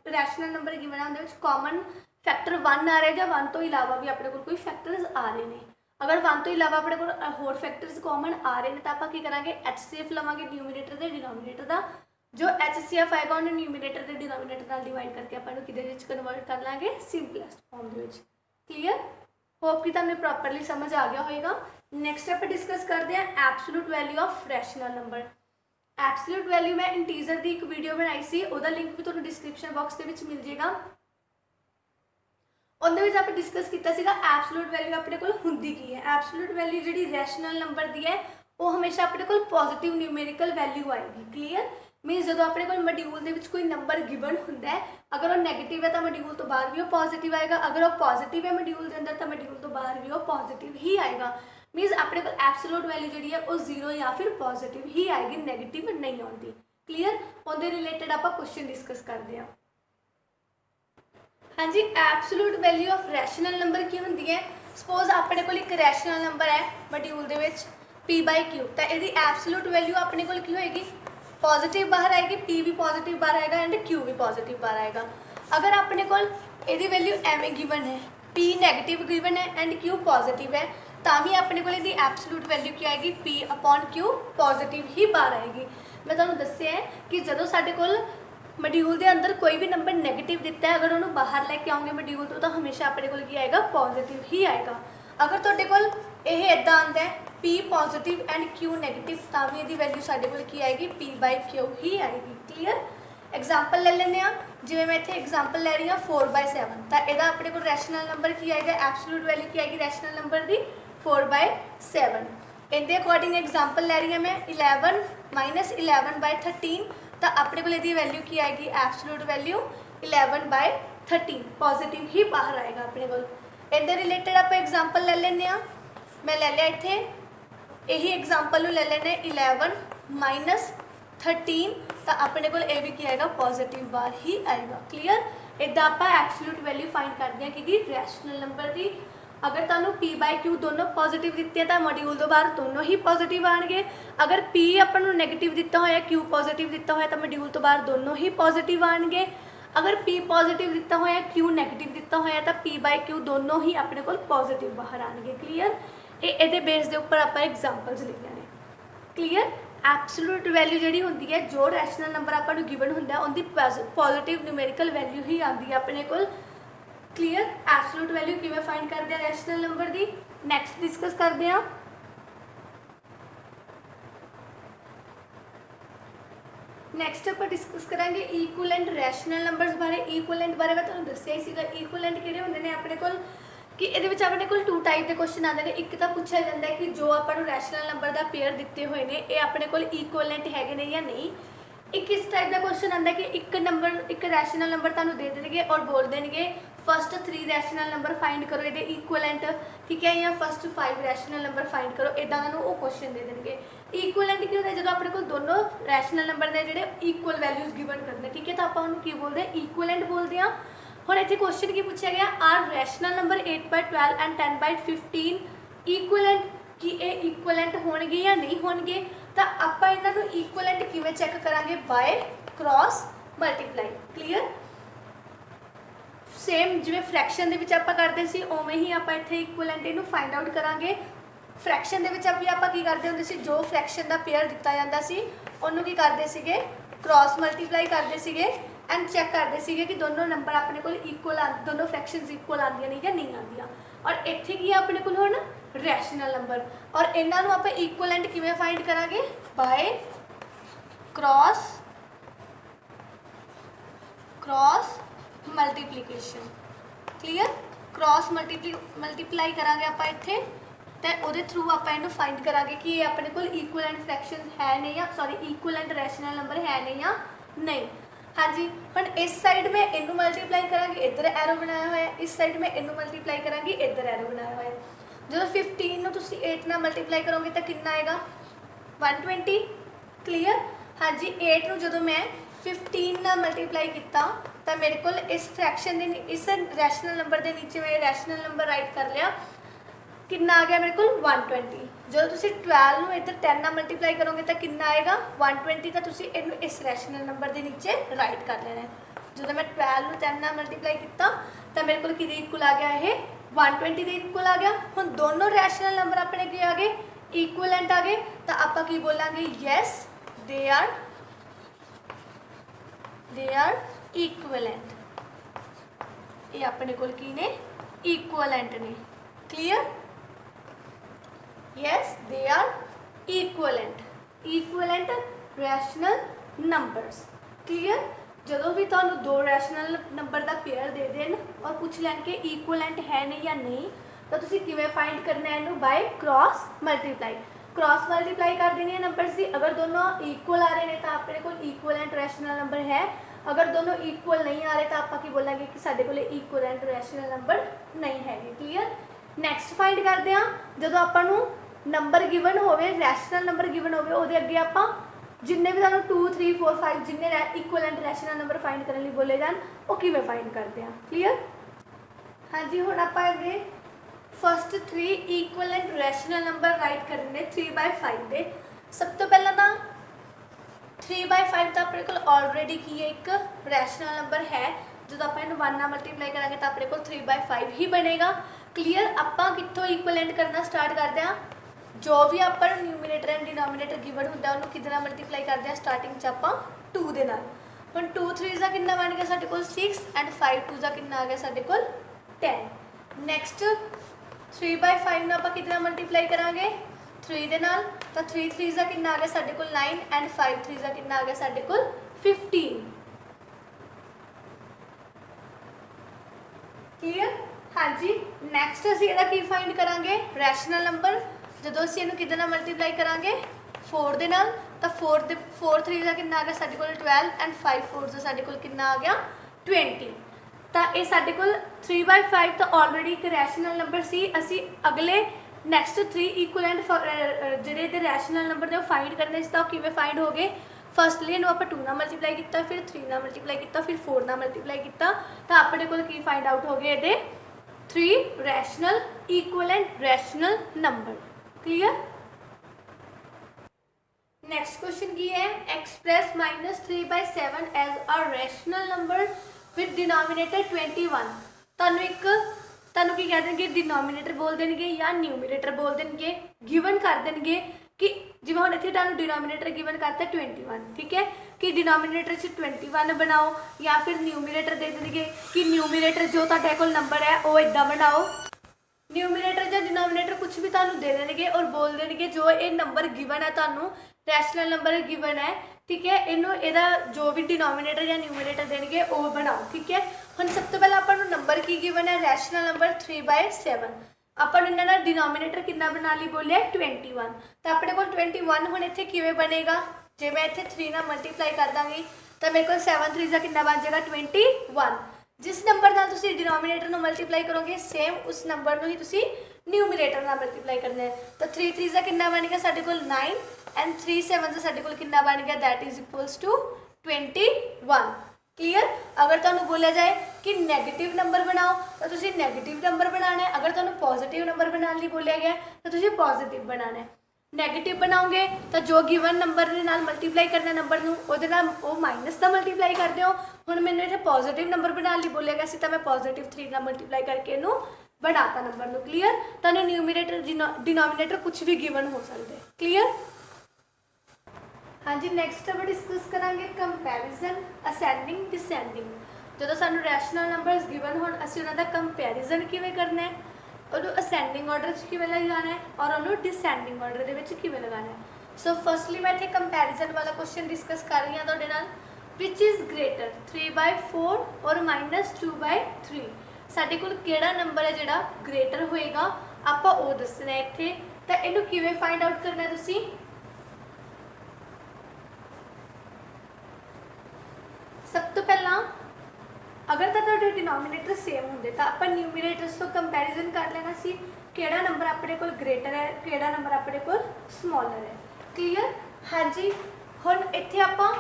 रैशनल नंबर गिवन है उहदे विच कॉमन फैक्टर 1 आ रहा है या 1 तो इलावा भी अपने को कोई फैक्टर्स आ रहे हैं। अगर 1 तो इलावा अपने को होर फैक्टर्स कॉमन आ रहे हैं तो आप की करांगे HCF लवांगे न्यूमीनेटर ते डिनोमीनेटर का। जो HCF आएगा उन्हें न्यूमीनेटर ते डिनोमीनेटर नाल डिवाइड करके अपन किहदे विच कन्वर्ट कर लांगे, सिंपलेस्ट फॉर्म दे विच। क्लीयर। होप कि तुहानूं प्रॉपरली समझ आ गया होगा। नैक्सट आप डिस्कस करते हैं absolute value of rational number. Absolute value मैं इंटीजर की एक वीडियो बनाई सी, उसका लिंक भी तुहानूं डिस्क्रिप्शन बॉक्स के मिल जाएगा। उहदे आप डिस्कस किया सीगा एब्सोल्यूट वैल्यू अपने कोल हुंदी की है। एब्सोल्यूट वैल्यू जिहड़ी रैशनल नंबर की है वो हमेशा अपने कोल पॉजिटिव न्यूमेरिकल वैल्यू आएगी। क्लीयर। मीनस जो अपने कोल मॉड्यूल दे विच कोई नंबर गिवन हुंदा है, अगर वो नैगेटिव है तो मॉड्यूल तो बाहर भी वो पॉजिटिव आएगा, अगर वो पॉजिटिव है मॉड्यूल के अंदर तो मॉड्यूल तो बाहर भी वो पॉजिटिव ही आएगा। मीनस अपने को एब्सोल्यूट वैल्यू जी है वो 0 या फिर पॉजिटिव ही आएगी, नैगेटिव नहीं आती। क्लीयर। उहदे रिलेटेड आप क्वेश्चन डिस्कस करते हैं। हाँ जी, absolute value of rational number की होंदी है। सपोज अपने को एक रैशनल नंबर है मॉड्यूल दे विच P/Q, तो यदि एब्सोल्यूट वैल्यू अपने को की होएगी पॉजिटिव बाहर आएगी, P भी पॉजिटिव बाहर आएगा एंड Q भी पॉजिटिव बाहर आएगा। अगर अपने को यदि वैल्यू एवं गिवन है, P नेगेटिव गिवन है एंड Q पॉजिटिव है, भी अपने को एब्सोल्यूट वैल्यू की आएगी P/Q पॉजिटिव ही बाहर आएगी। मैं तुहानूं दस्सिया है कि जदों साडे कोल मॉड्यूल के अंदर कोई भी नंबर नेगेटिव दिता है, अगर उन्होंने बाहर लैके आओगे मॉड्यूल तो हमेशा अपने को की आएगा पॉजिटिव ही आएगा। अगर तुहाडे कोल यह इदां आंदा है P positive and Q negative, भी यदि वैल्यू साडे कोल की आएगी P/Q ही आएगी। क्लीयर। एग्जाम्पल ले लेने जिवें मैं इत्थे एग्जाम्पल लै रही हूँ 4/7, तो यदा अपने को रैशनल नंबर की आएगा, एब्सोल्यूट वैल्यू की आएगी रैशनल नंबर की 4/7। इहदे अकॉर्डिंग एग्जाम्पल लै रही हूँ मैं 11 - 11/13, तो अपने को यदि वैल्यू की आएगी एब्सोल्यूट वैल्यू 11/13 पॉजिटिव ही बाहर आएगा अपने को। इहदे रिलेटेड आप एग्जाम्पल ले लेने मैं ले लिया इत्थे यही एग्जाम्पल ले लेने 11 - 13, तो अपने को यह भी की आएगा पॉजिटिव बाहर ही आएगा। क्लीयर। इदा आप एब्सोल्यूट वैल्यू फाइंड करते हैं कि रैशनल नंबर की। अगर तुहानूं P/Q दोनों पॉजिटिव दिते हैं तो मॉड्यूल तो बाहर दोनों ही पॉजिटिव आएंगे। अगर P अपन नूं नैगेटिव दिता होया, Q पॉजिटिव दिता होया तो मॉड्यूल तो बाहर दोनों ही पॉजिटिव आएंगे। अगर P पॉजिटिव दिता होया, Q नैगेटिव दिता होया तो P/Q दोनों ही अपने को पॉजिटिव बाहर आएंगे। क्लीयर। ये बेस के उपर आप एग्जाम्पल्स लिखिया ने। क्लीयर। एब्सोल्यूट वैल्यू जी होंगी है, जो रैशनल नंबर आपको गिवन होंगे उनकी पॉजिटिव न्यूमेरिकल वैल्यू ही आती है अपने को। क्लीयर। एब्सोल्यूट वैल्यू किवें फाइंड करते हैं रैशनल नंबर की, नैक्सट डिस्कस करते हैं। नैक्सट आप डिस्कस करांगे इक्वलेंट रैशनल नंबर्स बारे। इक्वलेंट बारे मैं तुहानूं दस्सिया ही सीगा। इक्वलेंट किहड़े हुंदे ने अपने कोल कि ये अपने को 2 टाइप के क्वेश्चन आते हैं। एक तो पूछा जाता है कि जो आपको रैशनल नंबर का पेयर दिते हुए हैं ये अपने को इक्वलेंट है ने या नहीं। एक इस टाइप का क्वेश्चन आता है कि एक रैशनल नंबर तुहानूं दे देंगे और बोल देंगे फस्ट 3 रैशनल नंबर फाइंड करो ये इक्वलेंट, ठीक है, या फस्ट 5 रैशनल नंबर फाइंड करो, इदा वो क्वेश्चन दे देंगे। इक्वलेंट की होता है जो अपने को दोनों रैशनल नंबर ने जो इक्वल वैल्यूज गिवन करने, ठीक है, तो आप उन्होंने की बोलते हैं इक्वलेंट बोलते हैं। हुण इत्थे क्वेश्चन की पूछा गया are rational number 8/12 and 10/15 equivalent, कि ये इक्वलेंट होणगे या नहीं होणगे, तो आप इन्होंने इक्वलेंट किवें चैक करांगे, by cross multiply. Clear, same जिवें फ्रैक्शन दे विच आपां करदे सी उवें ही आपां इत्थे इक्वलेंट इहनूं फाइंड आउट करांगे। फ्रैक्शन दे विच भी आपां की करदे हुंदे सी, जो फ्रैक्शन दा पेयर दिता जांदा सी उहनूं की करदे सीगे, क्रॉस मल्टीप्लाई करदे सीगे एंड चैक करदे सीगे कि दोनों नंबर अपने कोल इक्वल आ, दोनों फ्रैक्शनस इक्वल आंदियां नहीं या नहीं आंदियां। और इत्थे की अपने कोल हुण रैशनल नंबर, और इन्हां नूं आपां इक्वलेंट किवें फाइंड करांगे, bye cross multiplication. Clear, cross multiply करांगे आपां इत्थे, तो उहदे थ्रू आपां इहनूं फाइंड करांगे कि ये अपने कोल इक्वलेंट फ्रैक्शन है नहीं, या सॉरी इक्वलेंट रैशनल नंबर है नहीं या नहीं। हाँ जी, हुण इस साइड में इनू मल्टीप्लाई करांगे, इधर एरो बनाया हुआ है, इस साइड में इनू मल्टीप्लाई करांगे, इधर एरो बनाया हुआ है। जो 15 नूं तुसीं 8 नाल मल्टीप्लाई करोगे तो कितना आएगा, 120। क्लीयर, हाँ जी, 8 नूं जदों मैं 15 नाल मल्टीप्लाई किया तो मेरे को इस फ्रैक्शन के इस रैशनल नंबर के नीचे मैं रैशनल नंबर राइट कर लिया, कितना आ गया मेरे को 120। जो तुम 12 नूं इधर 10 नाल मल्टीप्लाई करोगे तो कितना आएगा 120, तो तुम इनू इस रैशनल नंबर के नीचे राइट कर लेना है। जो मैं 12 नूं 10 नाल मल्टीप्लाई किया तो मेरे को कि इक्वल आ गया ये 120 के इक्वल आ गया। हुण दोनों रैशनल नंबर अपने की आ गए, इक्वलेंट आ गए, तो आप की बोलांगे यस दे आर इक्वलेंट, ये अपने कोल की ने इक्वलेंट ने। Clear, yes they are equivalent rational numbers. Clear, जो भी तुहानूं दो रैशनल नंबर का पेयर दे देन और पूछ लैन के इक्वलेंट है नहीं या नहीं, तो तुसीं किवें फाइंड करना है इनू, by cross multiply. Cross multiply कर देनी है नंबर्स की, अगर दोनों इक्वल आ रहे हैं तो अपने को इक्वलेंट रैशनल नंबर है, अगर दोनों इक्वल नहीं आ रहे तो आप की बोलेंगे कि साडे कोल इक्वलेंट रैशनल नंबर नहीं है। क्लीयर, नैक्सट फाइंड करते हैं जो आपू नंबर गिवन हो रैशनल नंबर गिवन हो अगे आप जिन्ने भी तुहानूं 2 3 4 5 जिन्ने इक्वलेंट रैशनल नंबर फाइंड करने लिए बोले जान वो किवें फाइंड करते हैं। क्लीयर, हाँ जी, हुण आप अगे first 3 equivalent rational number right करने 3/5 दे। सब तो पहला ना 3/5 तो अपने को ऑलरेडी की एक रैशनल नंबर है, जो आप 1 नाल मल्टीप्लाई करांगे तो अपने को 3/5 ही बनेगा। क्लीयर, आप कितों इक्वलेंट करना स्टार्ट करते हैं, जो भी आप न्यूमिनेटर एंड डिनोमिनेटर गिवन होंदा उन्होंने कितना मल्टीप्लाई करते हैं स्टार्टिंग च आप 2 दे नाल। हुण 2 3 का कितना बन गया साडे कोल 6 एंड 5 2 का कितना आ गया साडे कोल 10। नैक्सट 3/5 आप कितना मल्टीप्लाई करांगे 3 दे नाल, तो 3 3 का कितना आ गया साडे कोल 9 एंड 5 3 का कितना आ गया साडे कोल 15। क्लीयर, हाँ जी, नैक्सट असीं इहदा की फाइंड करांगे रैशनल नंबर, जो असीं इहनूं किहदे नाल मल्टीप्लाई करांगे 4 दे नाल, तो 4 3 का कितना आ गया साडे कोल 12 एंड 5 4 का साडे कोल कितना आ गया 20। तो ये साडे कोल 3/5 तो ऑलरेडी एक रैशनल नंबर सी, असीं अगले नैक्सट 3 इक्वलेंट जिहड़े रैशनल नंबर ने फाइंड करने इसका किवें फाइंड हो गए। फर्स्टली इनू आप 2 नाल मल्टीप्लाई किया, फिर 3 नाल मल्टीप्लाई किया, फिर 4 नाल मल्टीप्लाई किया, तो अपने कोल की फाइंड आउट हो गए ये 3 rational equivalent rational number. Clear, next question की है express -3/7 as a rational number with denominator 21। तुहानूं की कह देंगे डिनोमिनेटर बोल देंगे या न्यूमिनेटर बोल देंगे, गिवन कर देंगे कि जिवें हुण इत्थे तुहानूं डिनोमिनेटर गिवन करता 21, ठीक है, कि डिनोमिनेटर से 21 बनाओ, या फिर न्यूमिनेटर दे देंगे कि न्यूमिनेटर जो तुहाडे कोल नंबर है वो इदां बनाओ। न्यूमिनेटर या डिनोमिनेटर कुछ भी तुहानूं दे देंगे और बोल देंगे जो ये नंबर गिवन है तुहानूं रैशनल नंबर गिवन है, ठीक है, इनू एदा जो भी डिनोमिनेटर या न्यूमिनेटर देंगे वो बनाओ। ठीक है, हम सब तो पहले आपको नंबर की गिवन है रैशनल नंबर 3/7, अपन इन्होंने डिनोमिनेटर कितना बना ली बोलिए 21, तो अपने को 21 हम इतने किवें बनेगा, जे मैं इतने 3 नाल मल्टीप्लाई कर दाँगी तो मेरे को 7 3 का कितना बन जाएगा 21, जिस नंबर नाल तुसी डिनोमीनेटर ਨੂੰ ਮਲਟੀਪਲਾਈ ਕਰੋਗੇ ਸੇਮ ਉਸ ਨੰਬਰ ਨੂੰ ਹੀ ਤੁਸੀਂ ਨਿਊਮਰੇਟਰ ਨਾਲ ਮਲਟੀਪਲਾਈ ਕਰਨਾ ਹੈ। ਤਾਂ 3 3 ਦਾ ਕਿੰਨਾ ਬਣ ਗਿਆ ਸਾਡੇ ਕੋਲ 9 ਐਂਡ 3 7 ਦਾ ਸਾਡੇ ਕੋਲ ਕਿੰਨਾ ਬਣ ਗਿਆ that is equals to 21। Clear. अगर तुहानू बोलिया जाए कि नैगेटिव नंबर बनाओ तो तुसी नैगेटिव नंबर बनाना है, अगर तुहानू पॉजिटिव नंबर बनाने लिए बोलिया गया तो तुसी पॉजिटिव बनाना है। नैगेटिव बनाओगे तो जो गिवन नंबर के नाल मल्टीप्लाई करना नंबर नूं उहदे नाल वो माइनस का मल्टीप्लाई कर दिओ। हुण मैंने इत्थे पॉजिटिव नंबर बनाने लिए बोलिया गया सी तो मैं पॉजिटिव 3 नाल मल्टीप्लाई करके इहनूं बनाता नंबर नूं। क्लीयर। तुहानू न्यूमरेटर डिनोमीनेटर कुछ भी गिवन हो सकते। क्लीयर। हाँ जी, नैक्सट आप डिस्कस करांगे कंपैरिजन असेंडिंग डिसेंडिंग। जो सानू रैशनल नंबर्स गिवन हो असीं उन्हां दा कंपैरिजन किवें करना है, उन्होंने असेंडिंग ऑर्डर किवें लगाना है और उन्होंने डिसेंडिंग ऑर्डर दे विच किवें लगाना है। सो फर्स्टली मैं इत्थे कंपैरिजन वाला क्वेश्चन डिस्कस कर रही हूँ तुहाडे नाल। विच इज़ ग्रेटर 3/4 और -2/3। साडे कोल किहड़ा नंबर है जिहड़ा ग्रेटर होएगा आपां ओह दसना है इत्थे। तां इहनूं किवें फाइंड आउट करना है तुसीं सब तो पहला अगर तो डिनोमीनेटर सेम होंगे तो आप न्यूमरेटर्स तो कंपैरिजन कर लेना सी किहड़ा नंबर अपने को ग्रेटर है किहड़ा नंबर अपने को स्मॉलर है। क्लीयर। हाँ जी, हुण इत्थे आपां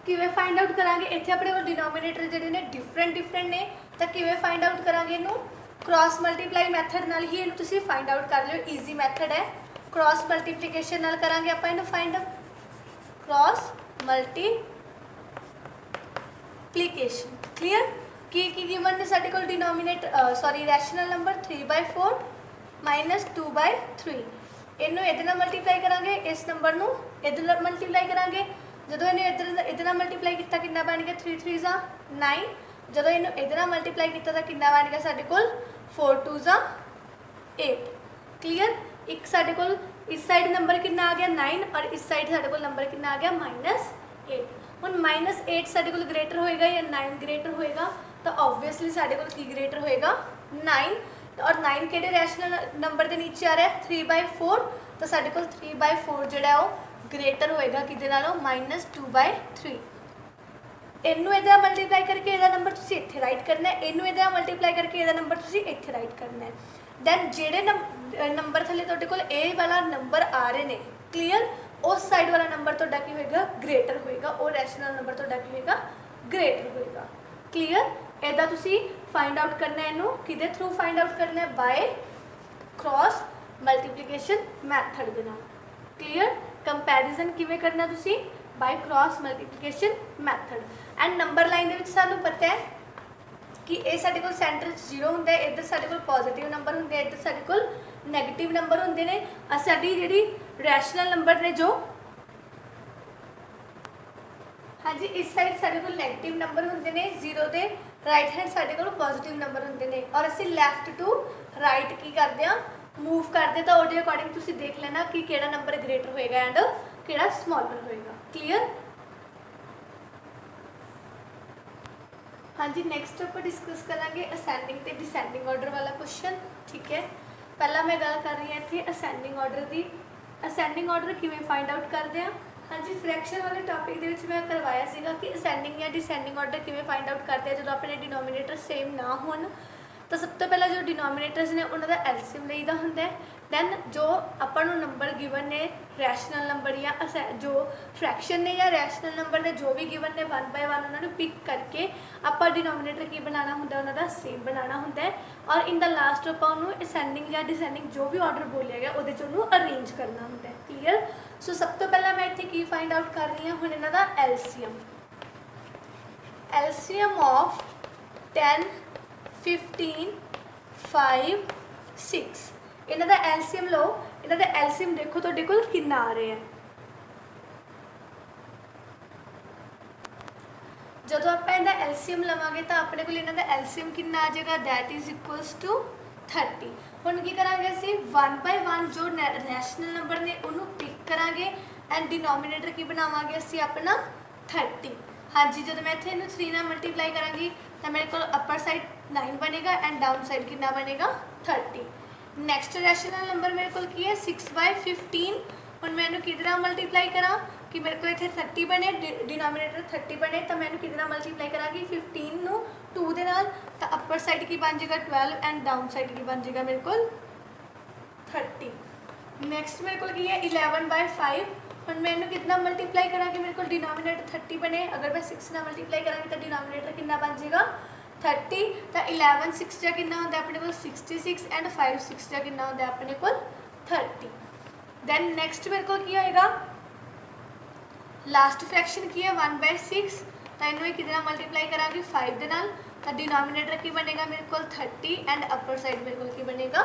किवें फाइंड आउट करांगे, इत्थे अपने को डिनोमीनेटर जिहड़े ने डिफरेंट ने तो किवें फाइंड आउट करांगे इहनूं क्रॉस मल्टीप्लाई मैथड नाल ही इहनूं तुसीं फाइंड आउट कर लिओ। ईजी मैथड है, क्रॉस मल्टीप्लीकेशन नाल करांगे आपां इहनूं फाइंड क्रॉस मल्टीप्लीकेशन। क्लीयर। की गिवन ने साडे कोल डिनोमीनेटर सॉरी रैशनल नंबर 3/4 -2/3। इनू इहदे नाल मल्टीप्लाई करांगे, इस नंबर नू इहदे नाल मल्टीप्लाई करांगे। जदों इहनू इहदे नाल मल्टीप्लाई कीता कितना बन गया 3 3 जा 9। जदों इहनू इहदे नाल मल्टीप्लाई कीता तां कितना बन गया साडे कोल 4 2 जा 8। क्लीयर। एक साडे कोल इस साइड नंबर कितना आ गया 9 और इस साइड साडे कोल नंबर कितना आ गया -8। हुण -8 साडे कोल ग्रेटर होएगा या 9 ग्रेटर होएगा तो ऑब्वियसली साडे कोल की ग्रेटर होएगा 9। और 9 किहड़े रैशनल नंबर के नीचे आ रहा है 3/4 तो साडे कोल 3/4 जिहड़ा वो ग्रेटर होएगा किहदे नालों -2/3। इनू इहदा मल्टीप्लाई करके इहदा नंबर तुसीं इत्थे राइट करना है, इनू इहदा मल्टीप्लाई करके इहदा नंबर तुसीं इत्थे राइट करना है। दैन जिहड़े नंबर थल्ले तुहाडे कोल ए वाला नंबर आ रहे ने क्लीयर उस साइड वाला नंबर तुहाडा की होएगा ग्रेटर होएगा, और रैशनल नंबर तुहाडा की होएगा ग्रेटर होएगा। क्लीयर। इदा तुसी फाइंड आउट करना है, इनू किदे थ्रू फाइंड आउट करना है बाय क्रॉस मल्टीप्लीकेशन मैथड दे नाल। क्लीयर। कंपैरिजन किवें करना तुसी by cross multiplication method. And number line दे विच सानू पता है कि ये साडे कोल सेंटर 0 हुंदा है, इधर साडे कोल पॉजिटिव नंबर हुंदे हैं, इधर साडे कोल नैगेटिव नंबर हुंदे ने। साडी जिहड़ी रैशनल नंबर ने जो हाँ जी इस साइड साडे कोल नैगेटिव नंबर हुंदे ने 0 दे, राइट हैंड साडे कोल पॉजिटिव नंबर हुंदे ने। और असीं लैफ्ट टू राइट की करदे हां मूव करदे तो उहदे अकॉर्डिंग तुसीं देख लेना कि किहड़ा नंबर ग्रेटर होएगा एंड किहड़ा स्मॉलर होएगा। क्लीयर। हाँ जी, नैक्सट आप डिस्कस करांगे असेंडिंग ते डिसेंडिंग ऑर्डर वाला क्वेश्चन। ठीक है, पहला मैं गल कर रही हूँ इत्थे असेंडिंग ऑर्डर की। असेंडिंग ऑर्डर किवें फाइंड आउट करते हैं। हाँ जी, फ्रैक्शन वाले टॉपिक दे विच मैं करवाया सीगा कि असेंडिंग या डिसेंडिंग ऑर्डर किवें फाइंड आउट करते हैं जो अपने डिनोमीनेटर सेम ना होन। तो सब तो पहला जो डिनोमीनेटर्स ने उन्होंने एलसीएम लईदा हुंदा है। दैन जो अपन नंबर गिवन ने रैशनल नंबर या जो फ्रैक्शन ने या रैशनल नंबर ने जो भी गिवन ने 1 बाय 1 उन्होंने पिक करके आप डिनोमीनेटर की बनाना होंदा है, उन्होंने सेम बनाना होंदा है। और इन द लास्ट आप असेंडिंग या डिसेंडिंग जो भी ऑर्डर बोलिया गया वो अरेंज करना होंदा है। क्लीयर। सो सब तो पहला मैं इत्थे की फाइंड आउट कर रही हूँ हुण इन्हां दा एलसीएम। एलसीएम ऑफ 10 15 5 6 इन्हां दा एलसीएम लो। इन्हां दा एलसीएम देखो तुहाडे कोल कितना आ रहा है। जदों आपां इहदा एलसीएम लवांगे तो अपने कोल इन्हां दा एलसीएम कितना आ जाएगा दैट इज इक्वल्स टू 30। हुण की करांगे असीं 1 बाय 1 जो रैशनल नंबर ने उन्होंने पिक करांगे एंड डिनोमीनेटर की बनावांगे असीं अपना 30। हाँ जी, जब मैं इत्थे 3 नाल मल्टीप्लाई करांगी तो मेरे को अपर साइड 9 बनेगा एंड डाउन साइड कितना बनेगा 30। नैक्सट रैशनल नंबर मेरे को की है 6/15। हुण मैं इहनूं किहदे नाल मल्टीप्लाई करा कि मेरे को इतने 30 बने, डिनोमीनेटर 30 बने, तो मैं कितना मल्टीप्लाई कराँगी 15 ਨੂੰ 2 ਦੇ ਨਾਲ, तो अपर साइड की बन जाएगा 12 एंड डाउन साइड की बन जाएगा मेरे को 30। नैक्सट मेरे को की है 11/5। हम मैं कितना मल्टीप्लाई करा मेरे को डिनोमीनेटर 30 बने, अगर मैं 6 ना मल्टीप्लाई करा तो डिनोमीनेटर कितना बन जाएगा 30। तो 11 6 जा कितना होता है अपने को 66 एंड 5 6 जा कितना होता है अपने को 30। दैन नैक्सट मेरे को की आएगा लास्ट फ्रैक्शन की है 1/6, तो इन्होंने कितना मल्टीप्लाई करा 5 के नाल, तो डिनोमीनेटर की बनेगा मेरे को 30 एंड अपर साइड मेरे को की बनेगा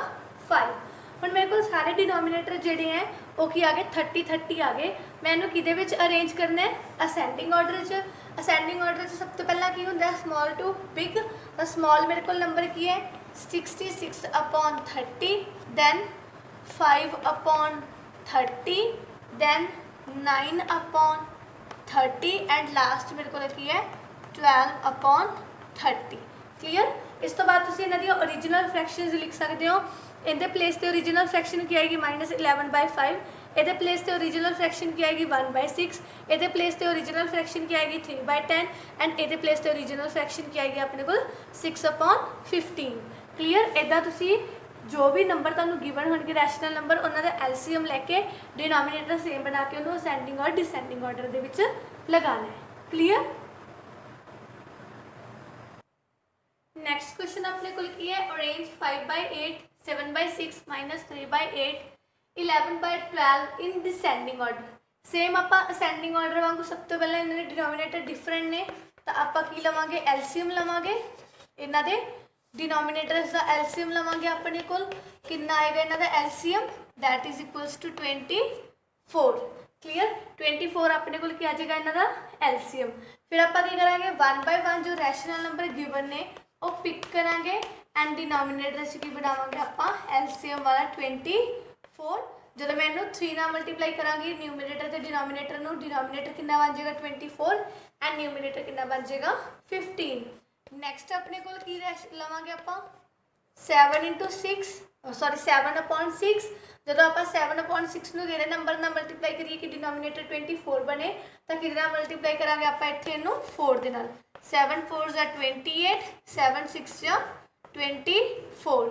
5। ਹੁਣ ਮੇਰੇ ਕੋਲ ਸਾਰੇ डिनोमीनेटर ਜਿਹੜੇ ਹੈ ਉਹ ਕੀ ਆ ਗਏ 30 30 ਆ ਗਏ। मैं ਇਹਨੂੰ ਕਿਹਦੇ ਵਿੱਚ ਅਰੇਂਜ ਕਰਨਾ ਹੈ ਅਸੈਂਡਿੰਗ ਆਰਡਰ 'ਚ। ਅਸੈਂਡਿੰਗ ਆਰਡਰ 'ਚ ਸਭ ਤੋਂ ਪਹਿਲਾਂ ਕੀ ਹੁੰਦਾ ਹੈ ਸਮਾਲ ਟੂ ਬਿਗ। ਤਾਂ ਸਮਾਲ ਮੇਰੇ ਕੋਲ ਨੰਬਰ ਕੀ ਹੈ 66/30, ਦੈਨ 5/30, ਦੈਨ 9/30 ਐਂਡ ਲਾਸਟ ਮੇਰੇ ਕੋਲ ਕੀ ਹੈ 12/30। क्लीयर। इस तो बाद तुम इन्हों ओरिजिनल फ्रैक्शनस लिख सकते हो। इहदे प्लेस ते ओरिजिनल फ्रैक्शन की आएगी -11/5, ये प्लेस ते ओरिजिनल फ्रैक्शन की आएगी 1/6, ये प्लेस ते ओरिजिनल फ्रैक्शन की आएगी 3/10 एंड ये प्लेस ते ओरिजिनल फ्रैक्शन की आएगी अपने को 6/15। क्लीयर। इदा तुसी जो भी नंबर तुहानूं गिवन होणगे रैशनल नंबर उन्हां दा एलसीएम लैके डिनोमीनेटर सेम बना के उन्होंने असेंडिंग और डिसेंडिंग ऑर्डर दे विच लगाना है। क्लीयर। नैक्सट क्वेश्चन अपने को की है arrange 5/8, 7/6 -3/8, 11/12 in descending order. Same आप असेंडिंग ऑर्डर वांगू सब तो पहले इन्होंने डिनोमीनेटर डिफरेंट ने, तो आप की लवांगे एलसीएम लवांगे इन्हों के डिनोमीनेटर्स का एलसीएम लवांगे अपने को कितना आएगा इन्हों का LCM that is equals to 24। Clear. 24 अपने को आ जाएगा इन्हों का एलसीएम। फिर आप करेंगे 1/1 जो रैशनल नंबर गिवन ने वो पिक करांगे एंड डिनोमीनेटर की बनावांगे आप एलसीएम वाला 24। जो मैं इन्हू 3 नाल मल्टीप्लाई करांगी न्यूमीनेटर ते डिनोमीनेटर नू, डिनोमीनेटर कितना बन जाएगा 24 एंड न्यूमीनेटर कितना बन जाएगा 15। नैक्सट अपने को की लवांगे आप 7/6 7/6। जो आप 7/6 नू जेडे नंबर ना मल्टीप्लाई करिए कि डिनोमीनेटर 24 बने, तो कि मल्टीप्लाई करांगे आप इत्थे इनू 4 दे नाल। 7 4 जा 28, 7 6 जा 24।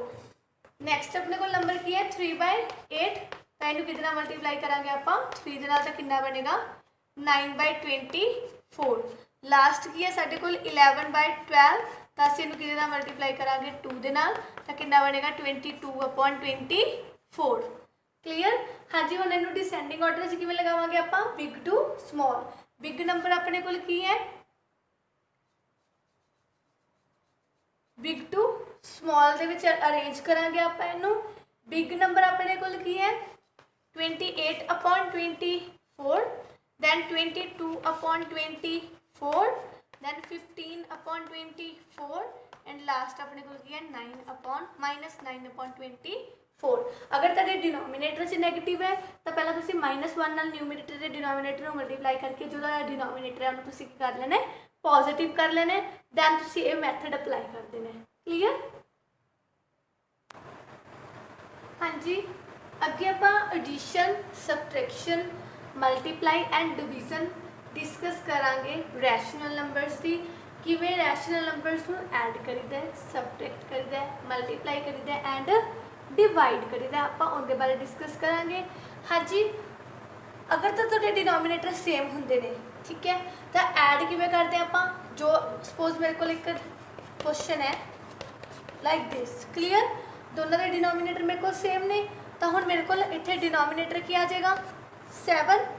नैक्सट अपने को नंबर की है 3/8, तो इनू कितना मल्टीप्लाई करांगे आप 3 दे नाल, तो कितना बनेगा 9/24। लास्ट की है साडे कोल 11/12, तो असीं इनू कितना मल्टीप्लाई करांगे 2 दे नाल, तो कितना बनेगा 22/24। क्लीयर। हाँ जी। हुण इनू डिसेंडिंग ऑर्डर च किवें लगावांगे आप big to small. Big number अपने कोल की है बिग टू स्मॉल दे विच अरेंज करांगे आप इनू। बिग नंबर अपने कोल की है 28/24, दैन 22/24, दैन 15/24 एंड लास्ट अपने को की है -9/24। अगर तेरे डिनोमीनेटर से नैगेटिव है तो पहला तुसी -1 नाल न्यूमीनेटर के डिनोमीनेटर को मल्टीप्लाई करके जो डिनोमीनेटर है उन्होंने तुसी कर लेना है पॉजिटिव कर लेना, दैन तुसी ये मैथड अप्लाई कर देना है। क्लीयर। हाँ जी। अगे आप addition, subtraction, multiply and division discuss करांगे रैशनल नंबर्स की, किवें रैशनल नंबर्स को ऐड करीदा है, सबट्रैक्ट करीदा है, मल्टीप्लाई करीदा है एंड डिवाइड करीदा है। आप उनके बारे डिस्कस करांगे। हाँ जी। अगर तो तुहाडे डिनोमीनेटर सेम होंदे ने, ठीक है, तो ऐड किवें करते हैं आप। जो सपोज मेरे को एक क्वेश्चन है लाइक दिस। क्लीयर। दोनों के डिनोमीनेटर मेरे को सेम ने, तो हुण मेरे को इत्थे डिनोमीनेटर की आ जाएगा 7,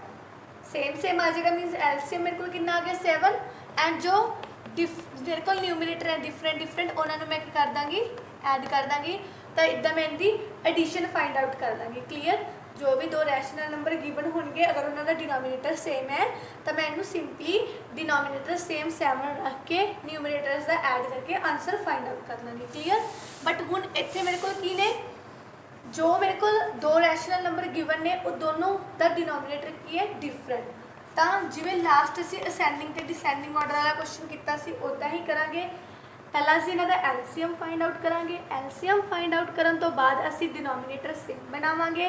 सेम आ जाएगा, मीनस एलसीएम मेरे को कितना आ गया 7 एंड जो मेरे को न्यूमीनेटर है डिफरेंट उन्होंने मैं कर दाँगी ऐड कर दाँगी, तो इदा मैं इनकी एडिशन फाइंड आउट कर दाँगी। क्लीयर। जो भी दो रैशनल नंबर गिवन होंगे अगर उन्होंने डिनोमीनेटर सेम है तो मैं इनू सिंपली डिनोमीनेटर सेम 7 रख के न्यूमीनेटर्स का ऐड करके आंसर फाइंड आउट कर लाँगी। क्लीयर। बट हुण इत्थे मेरे को की ने जो मेरे को दो रैशनल नंबर गिवन ने वो दोनों का डिनोमीनेटर की है डिफरेंट। तो जिवें लास्ट असीं असेंडिंग ते डिसेंडिंग ऑर्डर वाला क्वेश्चन किया सी उदा ही करांगे। पहला असीं इन्हां दा एलसीएम फाइंड आउट करांगे। एलसीएम फाइंड आउट करन तो बाद असीं डिनोमीनेटर सेम बनावांगे।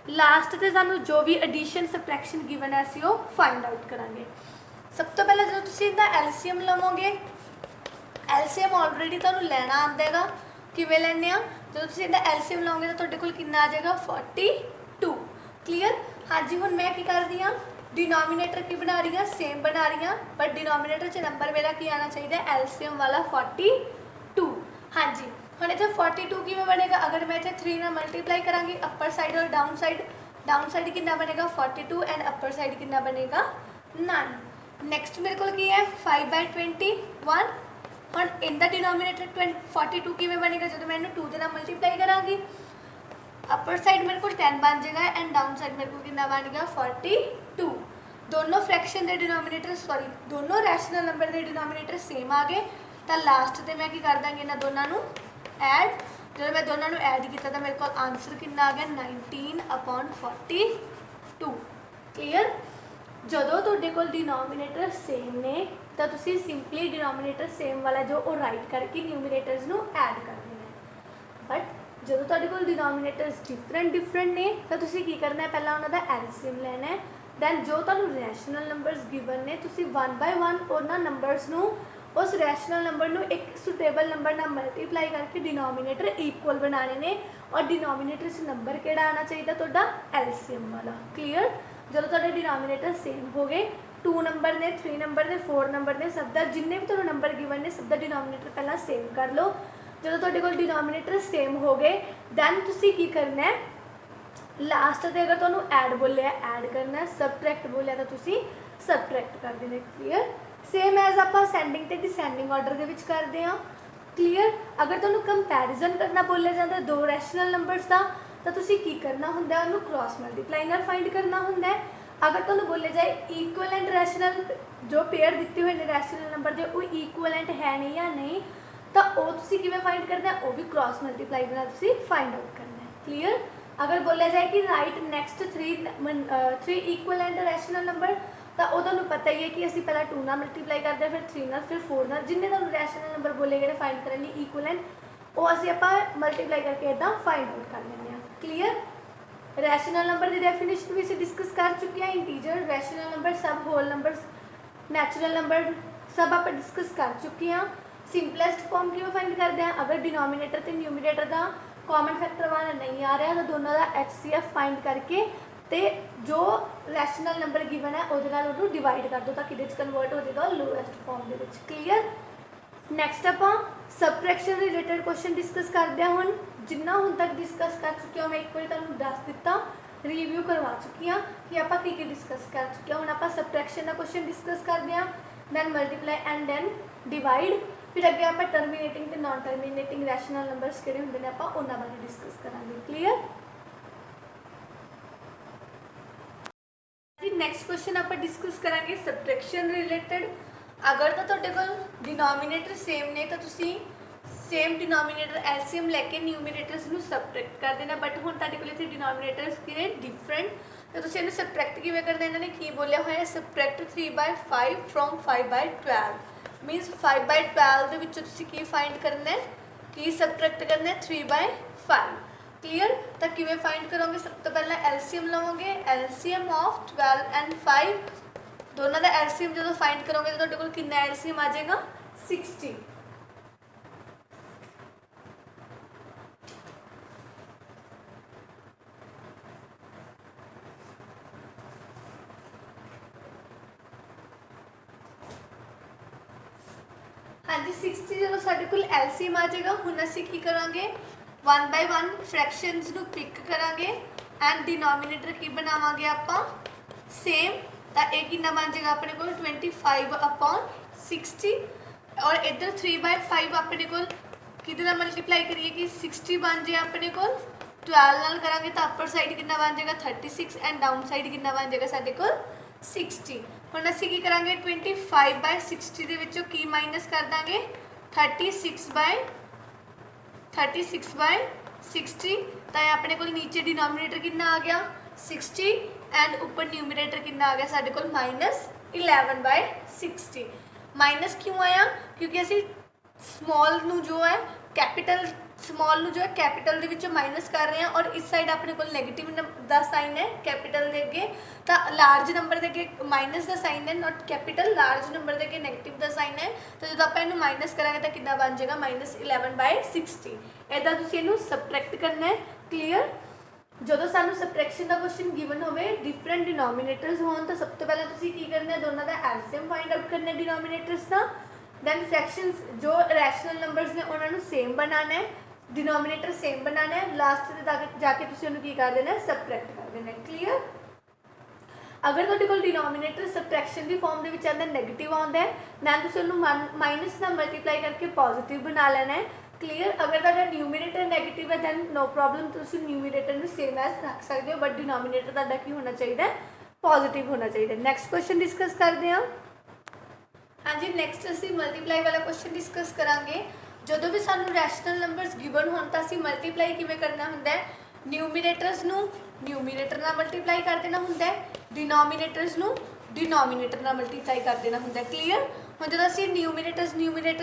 लास्ट ते सानू जो भी एडिशन सबट्रैक्शन गिवन है असीं वो फाइंड आउट करांगे। सब तो पहले जो तुसीं इहदा एलसीएम लवोगे, एलसीएम ऑलरेडी तुहानूं लैना आंदा हैगा। किवें लैणे आ, जो तुसीं इहदा एलसीएम लओगे तो तुहाडे कोल कितना आ जाएगा 42। क्लीयर। हाँ जी, हुण मैं की कर रही हाँ, डिनोमीनेटर की बना रही हाँ, सेम बना रही हाँ, बट डिनोमीनेटर च नंबर मेरा की आना चाहिए एलसीएम वाला 42। हाँ जी, हम इतने 42 किमें बनेगा, अगर मैं इतने 3 ना मल्टीप्लाई करांगी अपर साइड और डाउन साइड कितना बनेगा 42 एंड अपर साइड कितना बनेगा 9। नैक्सट मेरे को है 5/21। हम इनका डिनोमीनेटर 42 किमें बनेगा, जो मैं 2 के नाल मल्टीप्लाई करांगी अपर साइड मेरे को 10 बन जाएगा एंड डाउन साइड मेरे को कितना बन गया 42। दोनों फ्रैक्शन के डिनोमीनेटर सॉरी दोनों रैशनल नंबर के डिनोमीनेटर सेम आ गए, तो लास्ट से मैं कर दांगी इन्होंने दोनों ऐड। जो मैं दोनों ऐड किया तो मेरे को आंसर कितना आ गया 19/42। क्लीयर। जदों तुहाडे कोल डिनोमीनेटर सेम ने तो तुसीं सिंपली डिनोमीनेटर सेम वाला जो वो राइट करके न्यूमीनेटर्स नूं ऐड कर देना। बट जदों तुहाडे कोल डिनोमीनेटर्स डिफरेंट ने तो तुसीं की करना है, पहला उन्हां दा एलसीएम लेना है, दैन जो तुहानूं रैशनल नंबर्स गिवन ने तुसीं 1 बाय 1 उन्हां नंबर्स नूं उस रैशनल नंबर नूं एक सुटेबल नंबर नाल मल्टीप्लाई करके डिनोमीनेटर इक्वल बनाने ने और डिनोमीनेटर च नंबर किहड़ा आना चाहिए तुहाडा एलसीएम वाला। क्लीयर। जदों तुहाडे डिनोमीनेटर सेम हो गए, 2 नंबर ने 3 नंबर ने 4 नंबर ने सब दा जिन्ने भी तुहानूं नंबर गिवन ने सब दा डिनोमीनेटर पहला सेम कर लो। जो तुहाडे कोल डिनोमीनेटर सेम हो गए दैन तुसीं की करना है, लास्ट ते अगर तुहानूं ऐड बोलिया ऐड करना है, सबट्रैक्ट बोलिया तो तुसीं सबट्रैक्ट कर देना। क्लीयर। सेम एज आप असेंडिंग ते डिसेंडिंग ऑर्डर के विच करते हैं। क्लीयर। अगर तुहानूं कंपैरिजन करना बोलिया जाता है 2 रैशनल नंबर्स का तो तुसीं की करना हुंदा है, उन्होंने क्रॉस मल्टीप्लाई नाल फाइंड करना हुंदा है। अगर तुहानूं बोलिया जाए इक्वलेंट रैशनल जो पेयर दिते हुए ने रैशनल नंबर जो वो इक्वलेंट है नहीं या नहीं तो वो तुसीं किवें फाइंड करना है, वो भी क्रॉस मल्टीप्लाई दे नाल तुसीं फाइंड आउट करना है। क्लीयर। अगर बोलिया जाए कि right next 3 equivalent rational number तो वो तुहानूं पता ही है कि असीं पहला 2 नाल मल्टीप्लाई करते हैं, फिर 3 नाल, फिर 4 नाल, जिन्ने तुहानूं रैशनल नंबर बोले गए फाइंड करने लई इक्वलेंट वो असीं आपां मल्टीप्लाई करके इदां फाइंड आउट कर लैंदे हां। क्लीयर। रैशनल नंबर की डेफिनेशन भी असीं डिस्कस कर चुके हैं। इंटीजर, रैशनल नंबर, सब होल नंबर, नैचुरल नंबर सब आप डिस्कस कर चुके हैं। सिंपलेस्ट फॉर्म किवें फाइंड करते हैं, अगर डिनोमीनेटर तो न्यूमीनेटर का कॉमन फैक्टर 1 नहीं आ रहा तो दोनों का HCF फाइंड करके तो जो रैशनल नंबर गिवन है वो डिवाइड कर दो ताकि ये कन्वर्ट हो जाएगा लोएस्ट फॉर्म के। क्लीयर। नैक्सट आप सबट्रैक्शन रिलेटेड क्वेश्चन डिस्कस करते हैं। हम जिन्ना हुण तक डिस्कस कर चुके हैं मैं एक बार तुहानूं दस दिता, रिव्यू करवा चुकी हाँ कि आप डिस्कस कर चुके हैं। हुण आप सबट्रैक्शन का क्वेश्चन डिस्कस करते हैं, then multiply and then divide, फिर अगे आप टर्मीनेटिंग ते नॉन टर्मीनेटिंग रैशनल नंबर्स किहड़े हुंदे ने आपां उन्हां बारे डिस्कस करांगे। क्लीयर जी। नैक्सट क्वेश्चन आप डिस्कस करांगे सबट्रैक्शन रिलेटेड। अगर तो तुहाडे कोल डिनोमीनेटर सेम ने तो तुसीं सेम डिनोमीनेटर एलसीएम लैके न्यूमीनेटर्स नूं सबट्रैक्ट कर देना, बट हुण तुहाडे कोल इत्थे डिनोमीनेटर्स किहड़े डिफरेंट तो तुसीं इहनूं सबट्रैक्ट किवें करना, इन्हां ने की बोलिया होया है सबट्रैक्ट 3/5 फ्रॉम 5/12 मीनस 5/12 ਦੇ ਵਿੱਚੋਂ ਤੁਸੀਂ ਕੀ फाइंड करना है कि सबट्रैक्ट करना है 3/5। क्लीयर। तो किवें फाइंड करोगे, सब तो पहले एलसीएम लवोगे, एलसीएम ऑफ 12 एंड 5 दोनों का एलसीएम जो फाइंड करोगे तो तुहाडे कोल कितना एलसीएम आ जाएगा 60। हाँ जी 60 जो साढ़े कोल एलसीएम आ जाएगा। हुण असीं की करांगे 1 बाय 1 फ्रैक्शनस नूं पिक करांगे एंड डिनोमीनेटर की बनावांगे आपां सेम, तो ये कितना बन जाएगा अपने को 25/60 और इधर 3/5 अपने को कितना मल्टीप्लाई करिए कि 60 बन जाए अपने को 12 नाल करांगे तो अपर साइड कितना बन जाएगा 36 एंड डाउन साइड कितना बन जाएगा साढ़े को 60। हुण असीं की करांगे 25/60 दे विचों की माइनस कर देंगे 36/60 तो अपने को नीचे डिनोमीनेटर कितना आ गया 60 एंड ऊपर न्यूमीनेटर कितना आ गया साढ़े को -11/60। माइनस क्यों आया, क्योंकि असी स्मॉल नू जो है कैपिटल ਸਮੋਲ ਨੂੰ ਜੋ ਹੈ ਕੈਪੀਟਲ ਦੇ ਵਿੱਚੋਂ ਮਾਈਨਸ ਕਰ ਰਹੇ ਹਾਂ ਔਰ ਇਸ ਸਾਈਡ ਆਪਣੇ ਕੋਲ ਨੈਗੇਟਿਵ ਦਾ ਸਾਈਨ ਹੈ ਕੈਪੀਟਲ ਦੇ ਅੱਗੇ, ਤਾਂ ਲਾਰਜ ਨੰਬਰ ਦੇ ਅੱਗੇ ਮਾਈਨਸ ਦਾ ਸਾਈਨ ਹੈ, ਨਾਟ ਕੈਪੀਟਲ, ਲਾਰਜ ਨੰਬਰ ਦੇ ਅੱਗੇ ਨੈਗੇਟਿਵ ਦਾ ਸਾਈਨ ਹੈ। ਤਾਂ ਜਦੋਂ ਆਪਾਂ ਇਹਨੂੰ ਮਾਈਨਸ ਕਰਾਂਗੇ ਤਾਂ ਕਿੰਨਾ ਬਣ ਜਾਏਗਾ -11/60। ਇੱਦਾਂ ਤੁਸੀਂ ਇਹਨੂੰ ਸਬਟਰੈਕਟ ਕਰਨਾ ਹੈ। ਕਲੀਅਰ। ਜਦੋਂ ਸਾਨੂੰ ਸਬਟਰੈਕਸ਼ਨ ਦਾ ਕੁਐਸਚਨ ਗਿਵਨ ਹੋਵੇ, ਡਿਫਰੈਂਟ ਡਿਨੋਮੀਨੇਟਰਸ ਹੋਣ, ਤਾਂ ਸਭ ਤੋਂ ਪਹਿਲਾਂ ਤੁਸੀਂ ਕੀ ਕਰਨਾ ਹੈ, ਦੋਨਾਂ ਦਾ ਐਲਸੀਐਮ ਫਾਈਂਡ ਆਊਟ ਕਰਨਾ ਹੈ ਡਿਨੋਮੀਨੇਟਰਸ ਦਾ। ਦੈਨ ਫ੍ਰੈਕਸ਼ਨਸ ਜੋ ਰੈਸ਼ਨਲ ਨੰਬਰਸ ਨੇ ਉਹਨਾਂ ਨੂੰ ਸੇਮ ਬਣਾਉਣਾ ਹੈ, डिनोमिनेटर सेम बनाना है, लास्ट से जाके तुसी उन्हें की कर देना है, सबट्रैक्ट कर देना है। क्लियर। अगर तुहाडे कोल डिनोमिनेटर सबट्रैक्शन की फॉर्म दे विच आंदा नैगेटिव आंदा है, मैम तुसी उन्हें माइनस नाल मल्टीप्लाई करके पॉजिटिव बना लेना है। क्लियर। अगर तुहाडा न्यूमिनेटर नैगेटिव है दैन नो प्रॉब्लम, तुसी न्यूमिनेटर नूं सेम एज रख सकते हो, बट डिनोमिनेटर तुहाडा की होना चाहिए, पॉजिटिव होना चाहिए। नैक्सट क्वेश्चन डिस्कस करते हैं। हाँ जी, नैक्सट असीं मल्टीप्लाई वाला क्वेश्चन डिस्कस करांगे। ਜਦੋਂ ਵੀ ਸਾਨੂੰ ਰੈਸ਼ਨਲ ਨੰਬਰਸ ਗਿਵਨ ਹੋਣ ਤਾਂ ਅਸੀਂ ਮਲਟੀਪਲਾਈ ਕਿਵੇਂ ਕਰਨਾ ਹੁੰਦਾ ਹੈ, ਨਿਊਮੀਨੇਟਰਸ ਨੂੰ ਨਿਊਮੀਨੇਟਰ ਨਾਲ ਮਲਟੀਪਲਾਈ ਕਰ ਦੇਣਾ ਹੁੰਦਾ ਹੈ, ਡਿਨੋਮੀਨੇਟਰਸ ਨੂੰ ਡਿਨੋਮੀਨੇਟਰ ਨਾਲ ਮਲਟੀਪਲਾਈ ਕਰ ਦੇਣਾ ਹੁੰਦਾ ਹੈ। ਕਲੀਅਰ। ਹੁਣ ਜਦੋਂ ਅਸੀਂ ਨਿਊਮੀਨੇਟਰਸ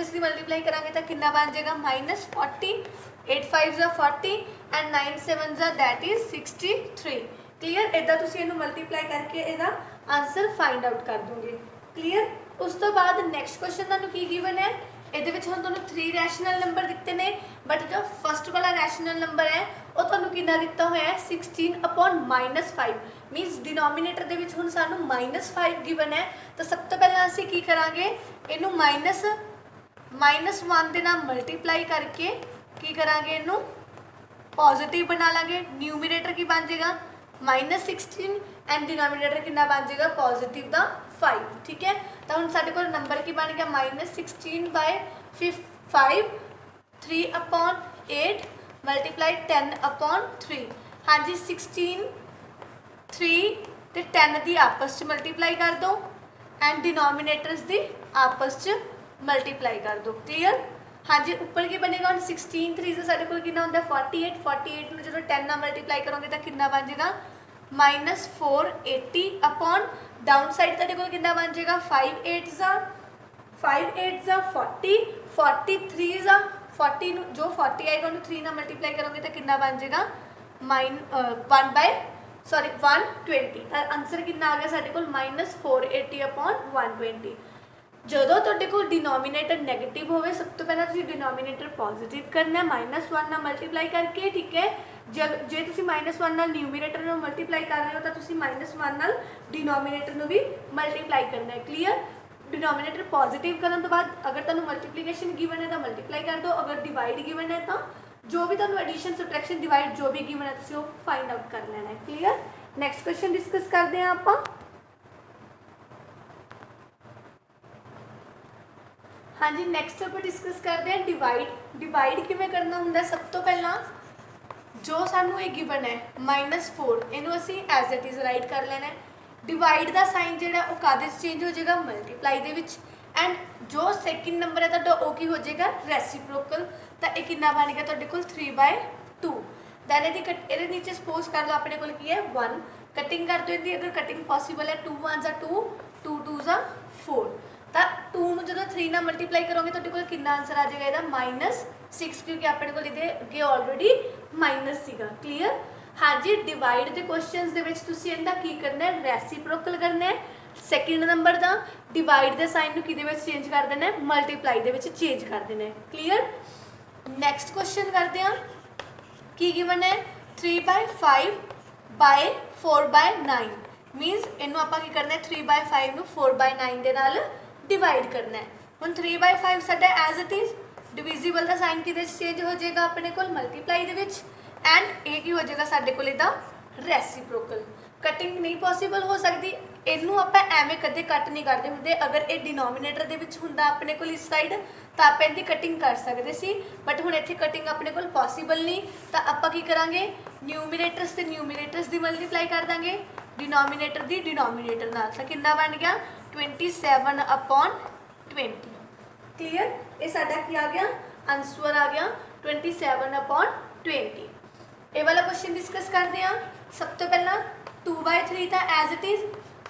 ਦੀ ਮਲਟੀਪਲਾਈ ਕਰਾਂਗੇ ਤਾਂ ਕਿੰਨਾ ਬਣ ਜਾਏਗਾ -40, 8 5 40 ਐਂਡ 9 7 that is 63। ਕਲੀਅਰ। ਇੱਦਾਂ ਤੁਸੀਂ ਇਹਨੂੰ ਮਲਟੀਪਲਾਈ ਕਰਕੇ ਇਹਦਾ ਆਂਸਰ ਫਾਈਂਡ ਆਊਟ ਕਰ ਦੋਗੇ। ਕਲੀਅਰ। ਉਸ ਤੋਂ ਬਾਅਦ ਨੈਕਸਟ ਕੁਐਸਚਨ ਤੁਹਾਨੂੰ ਕੀ ਗਿਵਨ ਹੈ, ਇਹਦੇ ਵਿੱਚ ਹੁਣ ਤੁਹਾਨੂੰ 3 ਰੈਸ਼ਨਲ ਨੰਬਰ ਦਿੱਤੇ ਨੇ, ਬਟ ਜੋ ਫਸਟ ਵਾਲਾ ਰੈਸ਼ਨਲ ਨੰਬਰ ਹੈ ਉਹ ਤੁਹਾਨੂੰ ਕਿੰਨਾ ਦਿੱਤਾ ਹੋਇਆ ਹੈ, 16/-5 ਮੀਨਸ ਡਿਨੋਮੀਨੇਟਰ ਦੇ ਵਿੱਚ ਹੁਣ ਸਾਨੂੰ -5 ਗਿਵਨ ਹੈ। ਤਾਂ ਸਭ ਤੋਂ ਪਹਿਲਾਂ ਅਸੀਂ ਕੀ ਕਰਾਂਗੇ, ਇਹਨੂੰ -1 ਦੇ ਨਾਲ ਮਲਟੀਪਲਾਈ ਕਰਕੇ ਕੀ ਕਰਾਂਗੇ, ਇਹਨੂੰ ਪੋਜ਼ਿਟਿਵ ਬਣਾ ਲਾਂਗੇ। ਨਿਊਮੀਨੇਟਰ ਕੀ ਬਣ ਜਾਏਗਾ -16 ਐਂਡ ਡਿਨੋਮੀਨੇਟਰ ਕਿੰਨਾ ਬਣ ਜਾਏਗਾ, ਪੋਜ਼ਿਟਿਵ ਦਾ 5। ਠੀਕ है। तो हम साढ़े को नंबर की बन गया -16/5 3/8 मल्टीप्लाई 10/3। हाँ जी, 16 3 ते 10 की आपस च मल्टीप्लाई कर दो एंड डिनोमीनेटर्स की आपस च मल्टीप्लाई कर दो। क्लीयर। हाँ जी, ऊपर की बनेगा हम 16 3 से साढ़े को कितना होता है 48 48 में जो 10 ना मल्टीप्लाई करोगे तो कितना बन जाएगा -480 डाउन साइड तेरे को कितना बन जाएगा 5 8 40 43 40 जो 40 आएगा उन्हें 3 ना मल्टीप्लाई करोगे तो कितना बन जाएगा 120। आंसर कितना आ गया साढ़े को -480/120। ਜਦੋਂ ਤੁਹਾਡੇ ਕੋਲ डिनोमीनेटर नैगेटिव होवे, सब तो पहला तुसीं डिनोमीनेटर पॉजिटिव करना है -1 नाल मल्टीप्लाई करके। ठीक है। जब जे तुसीं -1 नाल न्यूमीनेटर नूं मल्टीप्लाई कर रहे हो तो तुसीं -1 नाल डिनोमीनेटर नूं भी मल्टीप्लाई करना है। क्लीयर। डिनोमीनेटर पॉजिटिव करने तो बाद अगर तुहानूं मल्टीप्लीकेशन गिवन है तो मल्टीप्लाई कर दो, अगर डिवाइड गिवन है तो जो भी तुहानूं एडिशन सबट्रैक्शन डिवाइड जो भी गिवन है तुसीं वो फाइंड आउट कर लेना है। क्लीयर। नैक्सट क्वेश्चन डिस्कस करते हैं आपां। हाँ जी, नैक्सट आप डिस्कस करते हैं डिवाइड किवें करना हुंदा। सब तो पहला जो सानू ये गिवन है -4 इनू असी एज इट इज़ राइट कर लेना है। डिवाइड का साइन जिहड़ा वो काहदे च चेंज हो जाएगा, मल्टीप्लाई दे विच। एंड जो सैकेंड नंबर है तुहाडा वो की हो जाएगा, रेसिप्रोकल। तो ये कितना बन गया तुहाडे कोल 3/2। दैन ये नीचे सपोज कर लो अपने कोल की है 1, कटिंग कर दो इहदी, अगर कटिंग पॉसीबल है 2 1 2 2 2 4। तो 2 में जो 3 ना मल्टीप्लाई करोगे तो कितना आंसर आ जाएगा ਇਹਦਾ -6, क्योंकि अपने को अगे ऑलरेडी माइनस सीगा। क्लीयर। हाँ जी, डिवाइड के क्वेश्चन के तुसीं इहदा की करना है, रेसिप्रोकल करना है। सैकेंड नंबर का डिवाइड के साइन नूं किहदे विच चेंज कर देना है, मल्टीप्लाई दे विच चेंज कर देना है। क्लीयर। नैक्सट क्वेश्चन करते हैं। की गिवन है 3/5/4/9 मीनस इनू आपां की करना है 3/5 नूं 4/9 दे नाल डिवाइड करना है। हुण 3/5 साडा एज इट इज़ डिविजिबल का साइन कि चेंज हो जाएगा अपने को मल्टीप्लाई दे विच एंड ये की हो जाएगा साडे कोल इहदा रेसिप्रोकल। कटिंग नहीं पॉसीबल हो सकती, इनू आपां एवें कदे कट नहीं करते हुंदे। अगर ये डिनोमीनेटर दे विच हुंदा अपने कोल इस साइड तो आपां इहदी कटिंग कर सकते सी, बट हुण इत्थे कटिंग अपने कोल पॉसीबल नहीं। तो आपां की करांगे, न्यूमीनेटर्स ते न्यूमीनेटर्स दी मल्टीप्लाई कर देंगे डिनोमीनेटर दी डिनोमीनेटर नाल। तो कितना बन गया 27/20। क्लीयर। ये साडा की आ गया, आंसर आ गया 27/20। ये वाला क्वेश्चन डिस्कस करते हैं। सब तो पहला 2/3 था एज इट इज़,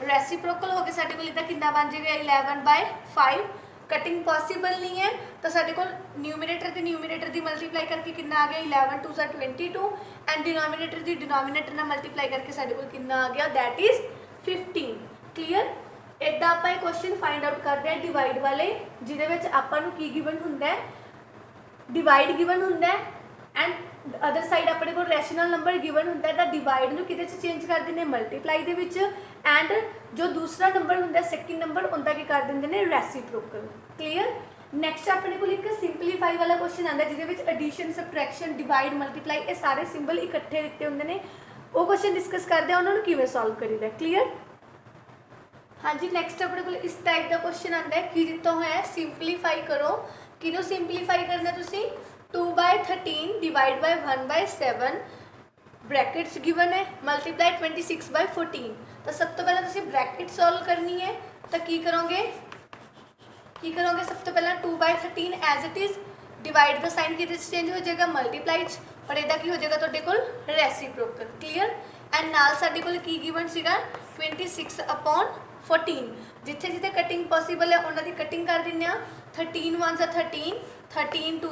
रेसिप्रोकल हो गया साडे कोल इहदा कितना बन जाएगा 11/5। कटिंग पॉसीबल नहीं है तो साढ़े को न्यूमिनेटर ते न्यूमिनेटर की मल्टीप्लाई करके कितना आ गया 11 2 22 एंड डिनोमिनेटर की डिनोमिनेटर ना मल्टीप्लाई करके साढ़े को कितना आ गया दैट इज 15। क्लीयर। इदा आप क्वेश्चन फाइंड आउट करते हैं डिवाइड वाले जिहदे आपू की गिवन हुंदा है डिवाइड गिवन हुंदा है एंड अदर साइड अपने को रैशनल नंबर गिवन होंगे तो डिवाइड में कि चेंज कर देंगे मल्टीप्लाई के विच एंड जो दूसरा नंबर होंगे सैकेंड नंबर उनका की कर देंगे रेसिप्रोकल। क्लीयर। नैक्सट अपने को एक सिंपलीफाई वाला क्वेश्चन आता है जिसे एडिशन सबट्रैक्शन डिवाइड मल्टीप्लाई ये सारे सिंबल इकट्ठे दिते होंगे ने वो क्वेश्चन डिस्कस करते हैं उन्होंने किवें सॉल्व करीदा। क्लीयर। हाँ जी नैक्सट अपने को इस टाइप का क्वेश्चन आता है कि दिता हुआ है सिंपलीफाई करो किनू सिंपलीफाई करना तुसी 2/13 डिवाइड बाय 1/7 ब्रैकेट्स गिवन है मल्टीप्लाई 26/14 तो सब तो पहले तुसी ब्रैकेट सॉल्व करनी है तो की करोगे सब तो पहले 2/13 as it is divide the sign कि चेंज हो जाएगा मल्टीप्लाई और इदा की हो जाएगा तुहाडे कोल रेसिप्रोकल। क्लीयर। एंड नाल साडे कोल की गिवन सीगा 26/14 जिथे जिथे कटिंग पॉसीबल है उन्होंने कटिंग कर दें 13 1 13 13 2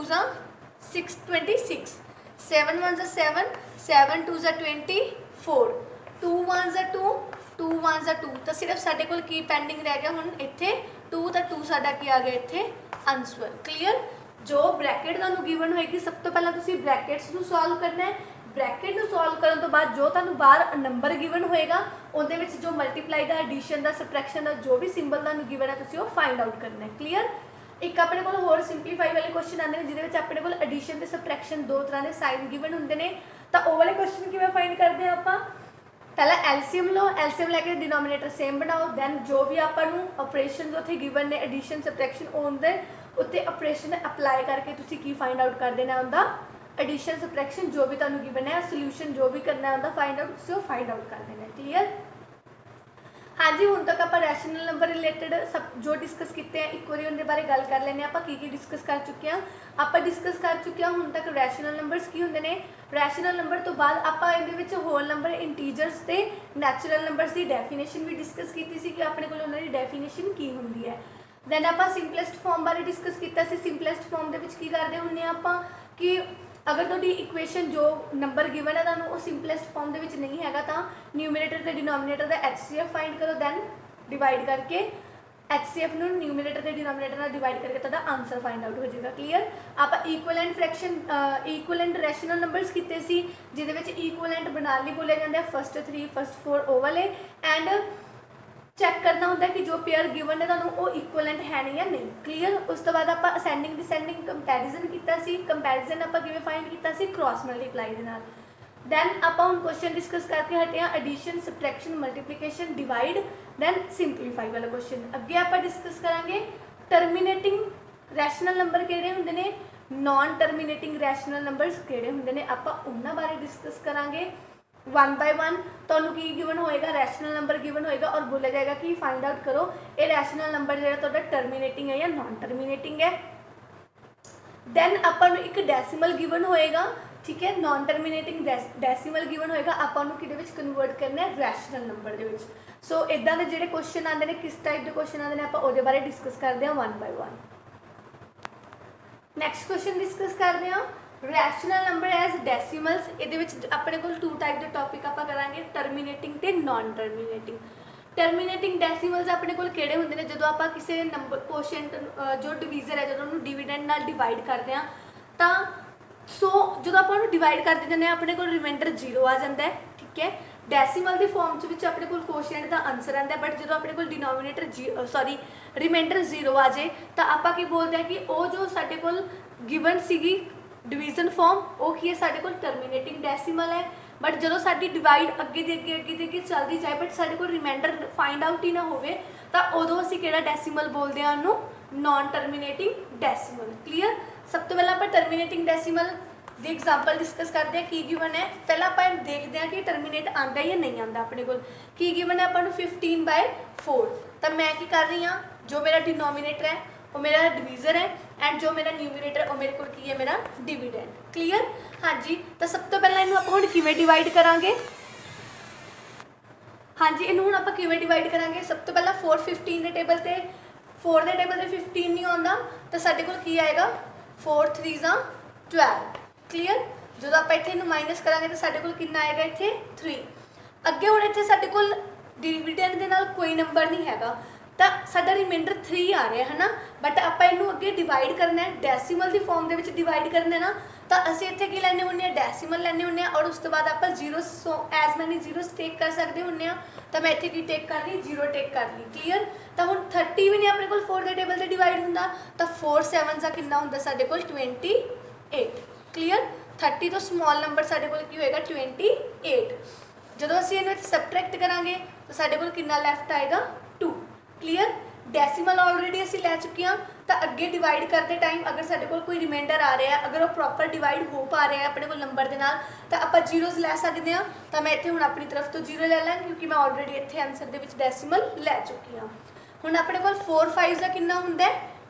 6 26 7 1 7 7 2 24 2 1 2 2 1 2 तो सिर्फ साडे कोल की पेंडिंग रह गया हुण इत्थे 2 तो 2 साडा की आ गया इत्थे आंसर। क्लीयर। जो ब्रैकेट तुहानूं गिवन होएगी सब तो पहला तुसीं ब्रैकेट्स नूं सॉल्व करना है ब्रैकेट नूं सॉल्व करन तो बाद जो तुहानूं बाहर नंबर गिवन होएगा उहदे विच जो मल्टीप्लाई दा एडिशन दा सबट्रैक्शन दा जो भी सिंबल तुहानूं गिवन है तुसीं ओह फाइंड आउट करना है। क्लीयर। एक अपने को होर सिंपलीफाई वाले क्वेश्चन आते हैं जिहदे अपने को एडिशन ते सबट्रैक्शन दो तरह के साइन गिवन होंगे ने तो वो वाले क्वेश्चन किवें फाइंड करते हैं आप पहला एलसीएम लो एलसीएम लैके डिनोमिनेटर सेम बनाओ दैन जो भी आपू ऑपरेशन उत्थे गिवन ने एडिशन सबट्रैक्शन उनके उत्ते ऑपरेशन अप्लाई करके तुसी की फाइंड आउट कर देना उनका एडिशन सबट्रैक्शन जो भी तुहानूं गिवन है सोल्यूशन जो भी करना है उनका फाइंड आउट तुसी फाइंड आउट कर देना। क्लीयर। हाँ जी हुण तक आप रैशनल नंबर रिलेटेड सब जो डिस्कस किए हैं एक बार उनके बारे गल कर लेने आप की डिस्कस कर चुके हैं आप डिस्कस कर चुके हैं हुण तक रैशनल नंबरस की होंगे ने रैशनल नंबर तो बाद आप ये होल नंबर इंटीजर्स ते नैचुरल नंबरस की डेफिनेशन भी डिस्कस की सी कि अपने को उन्होंने डेफिनेशन की होंगी है। दैन आप सिंपलेस्ट फॉर्म बारे डिस्कस किया सिंपलेस्ट फॉर्म के करते होंगे आप कि अगर तुहाडी इक्वेशन जो नंबर गिवन है तुहानूं वो सिंपलेस्ट फॉर्म दे विच नहीं हैगा तो न्यूमिनेटर ते डिनोमिनेटर दा HCF फाइंड करो दैन डिवाइड करके HCF नूं न्यूमिनेटर ते डिनोमिनेटर नाल डिवाइड करके तुहाडा आंसर फाइंड आउट हो जाएगा। क्लीयर। आप equivalent fraction equivalent rational numbers कीते सी जिहदे विच इक्वलेंट बनाल लई बोलिया जांदा है फर्स्ट 3 फर्स्ट 4 ओ वाले एंड चैक करना होता है कि जो पेयर गिवन है तुहानूं वो इक्वलेंट है नहीं या नहीं। क्लीयर। उस तो बाद आप असेंडिंग डिसेंडिंग कंपैरिजन किया कंपैरिजन आप किवें फाइंड किया क्रॉस मल्टीप्लाई दे नाल दैन आप हुण क्वेश्चन डिस्कस करके हटे हैं addition subtraction multiplication divide then simplify वाला क्वेश्चन अगे आप डिस्कस करांगे टर्मिनेटिंग रैशनल नंबर किहड़े हुंदे ने नॉन टर्मिनेटिंग रैशनल नंबरस किहड़े हुंदे ने आप उन्हां बारे डिस्कस करांगे 1 बाय 1 तुहानूं की गिवन होएगा रैशनल नंबर गिवन होएगा और बोला जाएगा कि फाइंड आउट करो ये रैशनल नंबर जो तुहाडा टर्मिनेटिंग है या नॉन टर्मिनेटिंग है। दैन आपां नूं एक डेसिमल गिवन होएगा ठीक है नॉन टर्मिनेटिंग डेसिमल गिवन होएगा आपां नूं किहदे विच कन्वर्ट करना है रैशनल नंबर दे विच। सो इदां दे जिहड़े क्वेश्चन आते हैं किस टाइप के क्वेश्चन आते हैं आपां उहदे बारे डिस्कस करते हैं 1 बाय 1। नैक्सट क्वेश्चन डिस्कस करते हैं रैशनल नंबर एज डेसिमल्स ये अपने को 2 टाइप के टॉपिक आप करांगे टर्मिनेटिंग ते नॉन टर्मिनेटिंग। टर्मिनेटिंग डेसिमल्स अपने को किहड़े हुंदे ने जदों आप किसी नंबर कोशेंट जो डिवीजर है जो उन्होंने डिविडेंड नाल डिवाइड करते हैं तो सो जो आप डिवाइड कर देते हैं अपने को रिमाइंडर 0 आ जाता है। ठीक है। डेसिमल की फॉर्म अपने को कोशेंट का आंसर आता है बट जो अपने को डिनोमिनेटर सॉरी रिमाइंडर 0 आ जाए तो आप बोलते हैं कि वो जो साडे कोल गिवन सीगी डिवीजन फॉर्म वो की है साडे कोल टर्मिनेटिंग डेसिमल है बट जो साडी डिवाइड अगे दे अगे चलती जाए बट साडे कोल रिमाइंडर फाइंड आउट ही ना होवे तो उदों असीं किहड़ा डेसिमल बोलते हैं उन्होंने नॉन टर्मिनेटिंग डेसिमल। क्लीयर। सब तो पहले आप टर्मिनेटिंग डेसिमल की एग्जाम्पल डिस्कस करते हैं की गिवन है पहला आप देखते हैं कि टर्मिनेट आता या नहीं आता अपने को की गिवन है अपन 15/4 तो मैं की कर रही हाँ जो मेरा डिनोमिनेटर है वो मेरा डिवीजर है एंड जो मेरा न्यूमिनेटर वो मेरे को की है मेरा डिविडेंड। क्लीयर। हाँ जी तो सब तो पहले इनू आप हुण किवें डिवाइड करांगे हाँ जी इनू हुण आप किवें डिवाइड करांगे सब तो पहला 415 के टेबल ते 4 ਦੇ ਟੇਬਲ ਤੇ 15 नहीं आਉਂਦਾ ਤਾਂ ਸਾਡੇ ਕੋਲ ਕੀ ਆਏਗਾ 4 3 12 ਕਲੀਅਰ। ਜਦੋਂ ਆਪਾਂ ਇੱਥੇ ਇਹਨੂੰ ਮਾਈਨਸ ਕਰਾਂਗੇ ਤਾਂ ਸਾਡੇ ਕੋਲ ਕਿੰਨਾ ਆਏਗਾ ਇੱਥੇ 3। ਅੱਗੇ ਹੁਣ ਇੱਥੇ ਸਾਡੇ ਕੋਲ ਡਿਵੀਡੈਂਡ ਦੇ ਨਾਲ ਕੋਈ ਨੰਬਰ ਨਹੀਂ ਹੈਗਾ ਤਾਂ ਸਾਡਾ ਰਿਮਾਈਂਡਰ 3 ਆ ਰਿਹਾ ਹੈ ਨਾ, ਬਟ ਆਪਾਂ ਇਹਨੂੰ ਅੱਗੇ ਡਿਵਾਈਡ ਕਰਨਾ ਹੈ, ਡੈਸੀਮਲ ਦੀ ਫਾਰਮ ਦੇ ਵਿੱਚ ਡਿਵਾਈਡ ਕਰਨਾ ਹੈ ਨਾ, ਤਾਂ ਅਸੀਂ ਇੱਥੇ ਕੀ ਲੈਣੇ ਹੁੰਦੇ ਆ ਡੈਸੀਮਲ ਲੈਣੇ ਹੁੰਦੇ ਆ ਔਰ ਉਸ ਤੋਂ ਬਾਅਦ ਆਪਾਂ ਜ਼ੀਰੋ ਸੋ ਐਜ਼ ਮੈਨੀ ਜ਼ੀਰੋਸ ਟੇਕ ਕਰ ਸਕਦੇ ਹੁੰਦੇ ਆ। ਤਾਂ ਮੈਂ ਇੱਥੇ ਕੀ ਟੇਕ ਕਰ ਲਈ 0 ਟੇਕ ਕਰ ਲਈ ਕਲੀਅਰ। ਤਾਂ ਹੁਣ 30 ਵੀ ਨਹੀਂ ਆਪਣੇ ਕੋਲ 4 ਦੇ ਟੇਬਲ ਤੇ ਡਿਵਾਈਡ ਹੁੰਦਾ ਤਾਂ 4 7 ਦਾ ਕਿੰਨਾ ਹੁੰਦਾ ਸਾਡੇ ਕੋਲ 28 ਕਲੀਅਰ। 30 ਤੋਂ ਸਮਾਲ ਨੰਬਰ ਸਾਡੇ ਕੋਲ ਕੀ ਹੋਏਗਾ 28। ਜਦੋਂ ਅਸੀਂ ਇਹਨੂੰ ਇੱਥੇ ਸਬਟਰੈਕਟ ਕਰਾਂਗੇ ਤਾਂ ਸਾਡੇ ਕੋਲ ਕਿੰਨਾ ਲੈਫਟ ਆਏਗਾ 2 ਕਲੀਅਰ। ਡੈਸੀਮਲ ਆਲਰੇਡੀ ਅਸੀਂ ਲੈ ਚੁੱਕੇ ਹਾਂ ਤਾਂ ਅੱਗੇ ਡਿਵਾਈਡ ਕਰਦੇ ਟਾਈਮ ਅਗਰ ਸਾਡੇ ਕੋਲ ਕੋਈ ਰਿਮਾਈਂਡਰ ਆ ਰਿਹਾ ਅਗਰ ਉਹ ਪ੍ਰੋਪਰ ਡਿਵਾਈਡ ਹੋ ਪਾ ਰਿਹਾ ਆਪਣੇ ਕੋਲ ਨੰਬਰ ਦੇ ਨਾਲ ਤਾਂ ਆਪਾਂ ਜ਼ੀਰੋਜ਼ ਲੈ ਸਕਦੇ ਹਾਂ। ਤਾਂ ਮੈਂ ਇੱਥੇ ਹੁਣ ਆਪਣੀ ਤਰਫ ਤੋਂ 0 ਲੈ ਲਾਂ ਕਿਉਂਕਿ ਮੈਂ ਆਲਰੇਡੀ ਇੱਥੇ ਆਨਸਰ ਦੇ ਵਿੱਚ ਡੈਸੀਮਲ ਲੈ ਚੁੱਕੀ ਹਾਂ। ਹੁਣ ਆਪਣੇ ਕੋਲ 4 5 ਦਾ ਕਿੰਨਾ ਹੁੰਦਾ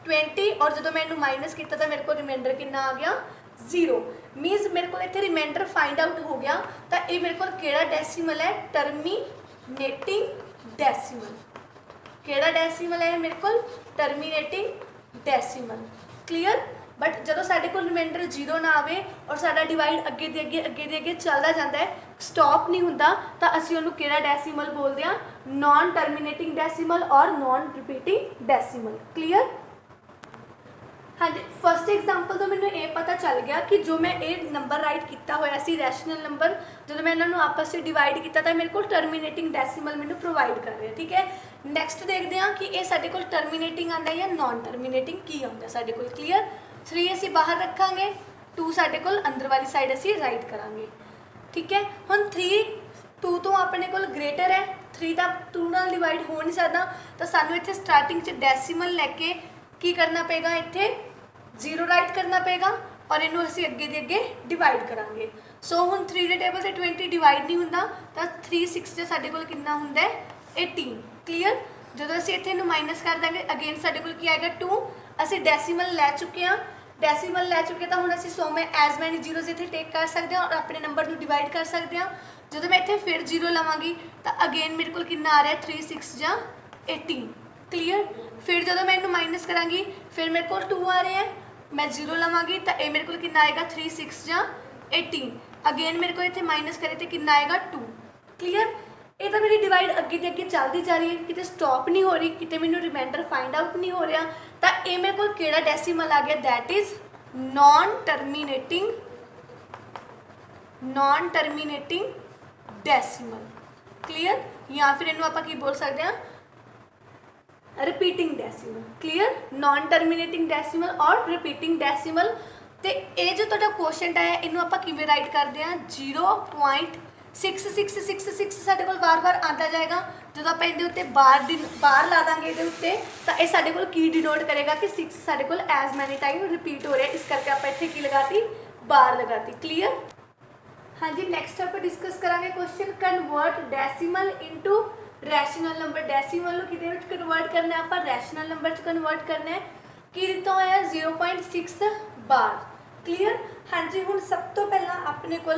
20 ਔਰ ਜਦੋਂ ਮੈਂ ਇਹਨੂੰ ਮਾਈਨਸ ਕੀਤਾ ਤਾਂ ਮੇਰੇ ਕੋਲ ਰਿਮਾਈਂਡਰ ਕਿੰਨਾ ਆ ਗਿਆ 0 ਮੀਨਸ ਮੇਰੇ ਕੋਲ ਇੱਥੇ ਰਿਮਾਈਂਡਰ ਫਾਈਂਡ ਆਊਟ ਹੋ ਗਿਆ। ਤਾਂ ਇਹ ਮੇਰੇ ਕੋਲ ਕਿਹੜਾ ਡੈਸੀਮਲ ਹੈ ਟਰਮੀਨੇਟਿੰਗ ਡੈਸੀਮਲ। ਕਿਹੜਾ ਡੈਸੀਮਲ ਹੈ ਮੇਰੇ ਕੋਲ ਟਰਮੀਨੇਟਿੰਗ ਡੈਸੀਮਲ ਕਲੀਅਰ। ਬਟ ਜਦੋਂ ਸਾਡੇ ਕੋਲ ਰਿਮਾਈਂਡਰ 0 ਨਾ ਆਵੇ ਔਰ ਸਾਡਾ ਡਿਵਾਈਡ ਅੱਗੇ ਦੇ ਅੱਗੇ ਚੱਲਦਾ ਜਾਂਦਾ ਹੈ ਸਟਾਪ ਨਹੀਂ ਹੁੰਦਾ ਤਾਂ ਅਸੀਂ ਉਹਨੂੰ ਕਿਹੜਾ ਡੈਸੀਮਲ ਬੋਲਦੇ ਹਾਂ ਨਾਨ ਟਰਮੀਨੇਟਿੰਗ ਡੈਸੀਮਲ ਔਰ ਨਾਨ ਰਿਪੀਟਿੰਗ ਡੈਸੀਮਲ ਕਲੀਅਰ। हाँ जी फस्ट एग्जाम्पल तो मैंने ये पता चल गया कि जो मैं ये नंबर राइट किया होया सी रैशनल नंबर जो मैं इन्होंने आपस में डिवाइड किया था मेरे को टर्मीनेटिंग डैसीमल मैंने प्रोवाइड कर रहे ठीक है। नैक्सट देखते हैं कि ये साढ़े को टर्मीनेटिंग आंदा या नॉन टर्मीनेटिंग की आंदा साढ़े को क्लीयर। 3 असी बाहर रखांगे 2 साढ़े को अंदर वाली साइड असी राइट करांगे ठीक है। हुण 3 2 तो अपने को ग्रेटर है 3 का 2 नाल डिवाइड हो नहीं सकता तो सानू इत्थे स्टार्टिंग च डैसीमल लैके की करना पेगा इत्थे 0 राइट करना पेगा और इनू असी अगे दे अगे डिवाइड करांगे। सो हुण 3 दे टेबल से 20 डिवाइड नहीं हुंदा तां 3 6 जे साडे कोल कितना हुंदा है 18 क्लीयर। जदों असी इत्थे इनू माइनस कर देंगे अगेन साडे कोल की आएगा 2 असी डैसीमल लै चुके हैं डैसीमल लै चुके तां हुण असी 100 में एज मैनी जीरोज इत्थे टेक कर सकते हैं और अपने नंबर नू डिवाइड कर सकते हैं। जदों मैं इत्थे फिर 0 लवांगी तां अगेन मेरे कोल कितना आ रहा है 3 6 जां 18 क्लीयर। फिर जदों मैं इनू माइनस करांगी फिर मेरे को 2 आ रहे हैं मैं 0 लवांगी तो ये मेरे को कितना आएगा 3 6 जां 18 अगेन मेरे को इतने माइनस करे तो कितना आएगा 2 क्लीयर। ये तो मेरी डिवाइड अगे चलती जा रही है कितने स्टॉप नहीं हो रही कितने मैंने रिमाइंडर फाइंड आउट नहीं हो रहा तो ये मेरे को केड़ा डेसीमल आ गया that is non terminating decimal clear. या फिर इनू आप बोल सकते हैं repeating decimal clear. Non terminating decimal और रिपीटिंग डेसीमल तो ये जो तुहाडा क्वेश्चन है इनू आप किवें राइट करते हैं 0.6666 साडे कोल बार बार आता जाएगा जो आप इहदे उत्ते बार ला देंगे इहदे उत्ते तो ये साडे कोल की डिनोट करेगा कि 6 साडे कोल एज मैनी टाइम रिपीट हो रहा है इस करके आप इत्थे की लगाती बार लगाती क्लीयर। हाँ जी नैक्सट आप डिस्कस करांगे question convert decimal into rational number. Decimal कि कन्वर्ट करना है आप रैशनल नंबर कन्वर्ट करना है कि दिता होया 0.6 बार क्लीयर। हाँ जी हुण सब तो पहला अपने को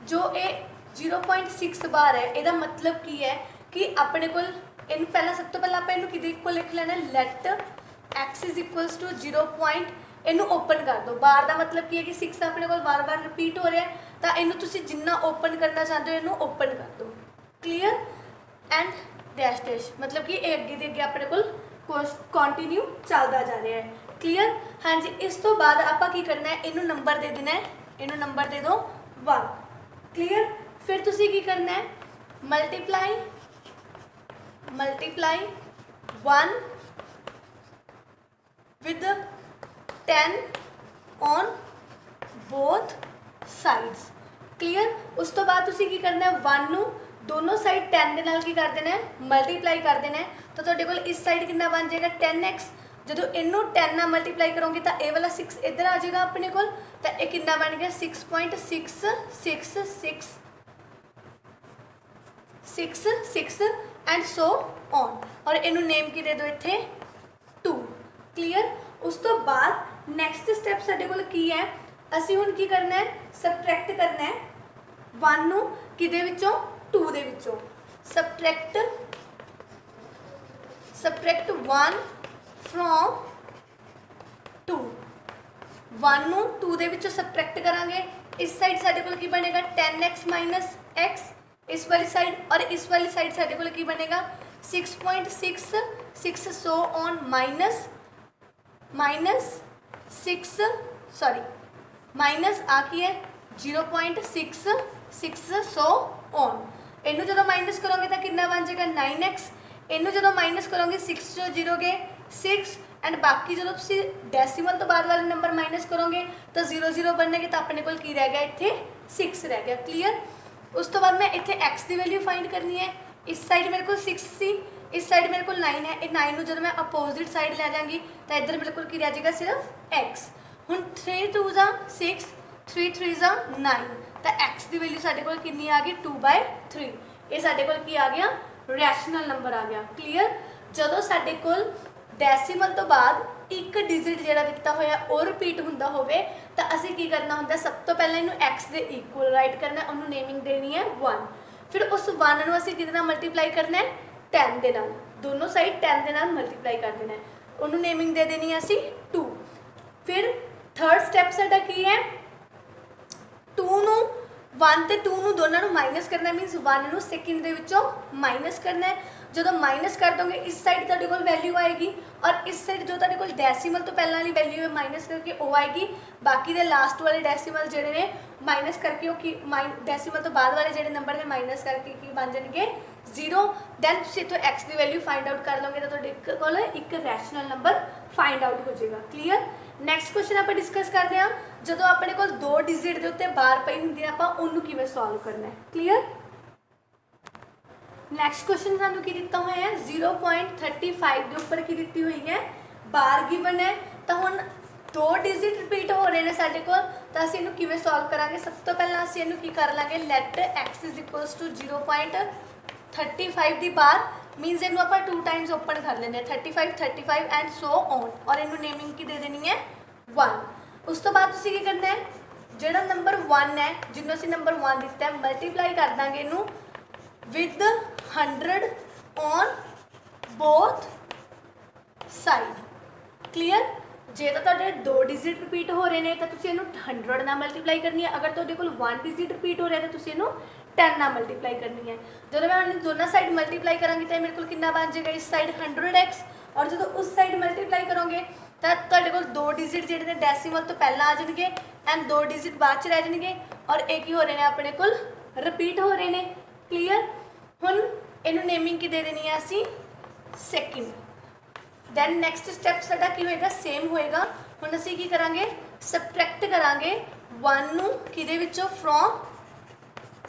जो ये 0.6 बार है इसका मतलब की है कि अपने को इन पहला सब तो पहला आप इनू कि लिख लेना let x is equals to 0. इनू ओपन कर दो बार का मतलब की है कि 6 अपने को बार बार रिपीट हो रहा है तो इनू तुसी जिन्ना ओपन करना चाहते हो इनू ओपन कर दो क्लीयर एंड डैश डैश मतलब कि अगे दे अगे अपने को कंटिन्यू चलता जा रहा है क्लीयर। हाँ जी इस तो बाद आप की करना है इनू नंबर दे देना है इनू नंबर दे दो 1 क्लीयर। फिर तुसी की करना है multiply 1 with 10 on both sides clear. उस तो बाद तुसी की करना है 1 नू दोनों साइड 10 के नाल की कर देना है मल्टीप्लाई कर देना है तो तुहाडे कोल इस साइड कितना बन जाएगा 10x। जो इनू 10 नाल मल्टीप्लाई करोगे तो ये वाला 6 इधर आ जाएगा अपने को तो ये कितना बन गया 6.666 एंड सो ऑन और इनू नेम की दे दो इत्थे 2 क्लीयर। उस तो बाद नैक्सट स्टैप साडे कोल की है असी हुण की करना है सबट्रैक्ट करना है 1 नू किदे विचों 2 दे विचों सबट्रैक्ट 1 फ्रॉम 2 1 ਨੂੰ 2 ਦੇ ਵਿੱਚੋਂ ਸਬਟ੍ਰੈਕਟ ਕਰਾਂਗੇ इस साइड साडे कोल की बनेगा 10x माइनस x इस वाली साइड और इस वाली साइड साडे कोल की बनेगा 6.66 so on minus 6 sorry minus आ की है 0.66 सो ऑन इनू जो माइनस करोगे तो कितना बन जाएगा 9x इनू जो माइनस करोगे 6 जो 0 गए 6 एंड बाकी जो तुम डेसीमल तो बाद वाले नंबर माइनस करोगे तो 0 0 बनने तो अपने को रह गया इतने 6 रह गया क्लीयर। उस तो बाद मैं इतने x की वैल्यू फाइंड करनी है इस साइड मेरे को 6 सी इस साइड मेरे को 9 है ये 9 में जो मैं अपोजिट साइड ले जाऊँगी तो इधर मेरे को रह जाएगा सिर्फ x हूँ 3 2 जा 6 3 3 जा 9 तो x की वैल्यू साढ़े को कितनी आ गई 2/3 ये साढ़े को आ गया रैशनल नंबर आ गया क्लीयर। जो साढ़े को डेसीमल तो बाद एक डिजिट जो दिता होया वो रिपीट होंदा होवे तो असी की करना होंदा सब तो पहले इनू x के इक्वल राइट करना है उन्होंने नेमिंग देनी है 1 फिर उस 1 नू असी कितना मल्टीप्लाई करना है 10 के नाल दोनों साइड 10 के नाल मल्टीप्लाई कर देना है उन्होंने नेमिंग दे देनी है असी 2 फिर थर्ड स्टैप साडा की है 2 नू 1 ते 2 नू दोनों माइनस करना मीनस 1 नू सेकंड दे विचों माइनस करना है जो माइनस कर दोगे इस साइड तुहाडे कोल वैल्यू आएगी और इस साइड जो तुहाडे कोल डेसीमल तो पहले वाली वैल्यू है माइनस करके वो आएगी बाकी दे लास्ट वाले डेसीमल जिहड़े ने माइनस करके वो डेसीमल तो बाद वाले जिहड़े नंबर ने माइनस करके की बन जाएंगे 0 दैन तुसीं इत्थों एक्स की वैल्यू फाइंड आउट कर लोगे तो तुहाडे कोल एक रैशनल नंबर फाइंड आउट हो जाएगा क्लीयर। नैक्सट क्वेश्चन आप डिस्कस करते हैं जो अपने को 2 डिजिट के उत्ते बार पई हुंदी है आपां उहनूं किवें सॉल्व करना है क्लीयर। नैक्सट क्वेश्चन सानू की दिता हुआ है 0.35 के उपर की दी हुई है बार गिवन है तो हुण 2 डिजिट रिपीट हो रहे हैं साडे कोल तो असीं इहनूं किवें सॉल्व करांगे सब तो पहला असीं इहनूं की कर लांगे let x is equals to 0.35 दी बार मीनस इहनूं आपां 2 टाइम्स ओपन कर लेंगे 35 एंड सो ऑन और इहनूं नेमिंग की दे देनी है 1 उस तो बाद तुसीं की करना है जिहड़ा नंबर 1 है जिन्हों असीं नंबर 1 दिता है मल्टीप्लाई कर दांगे इहनूं with 100 on both side clear. जे तो तुहाडे 2 डिजिट रिपीट हो रहे हैं तो तुसीं इहनूं 100 नाल मल्टीप्लाई करनी है अगर तुहाडे कोल 1 डिजिट रिपीट हो रहा है तो तुसीं इहनूं 10 नाल मल्टीप्लाई करनी है। जो मैं दोनों साइड मल्टीप्लाई करांगी तो मेरे को कितना बन जाएगा इस साइड 100x और जो उस साइड मल्टीप्लाई करोगे तो तुहाडे कोल 2 डिजिट जिहड़े ने डेसीमल तो पहला आ जाएंगे एंड 2 डिजिट बाद च रह जाएंगे और एक ही हो रहे हैं अपने कोल रिपीट हो रहे हैं क्लीयर। हुण इनू नेमिंग की दे देनी है असी सेकंड दैन नैक्सट स्टैप साडा की होएगा सेम होएगा हुण असी की करांगे सबट्रैक्ट करांगे 1 नू किदे विचों फ्रॉम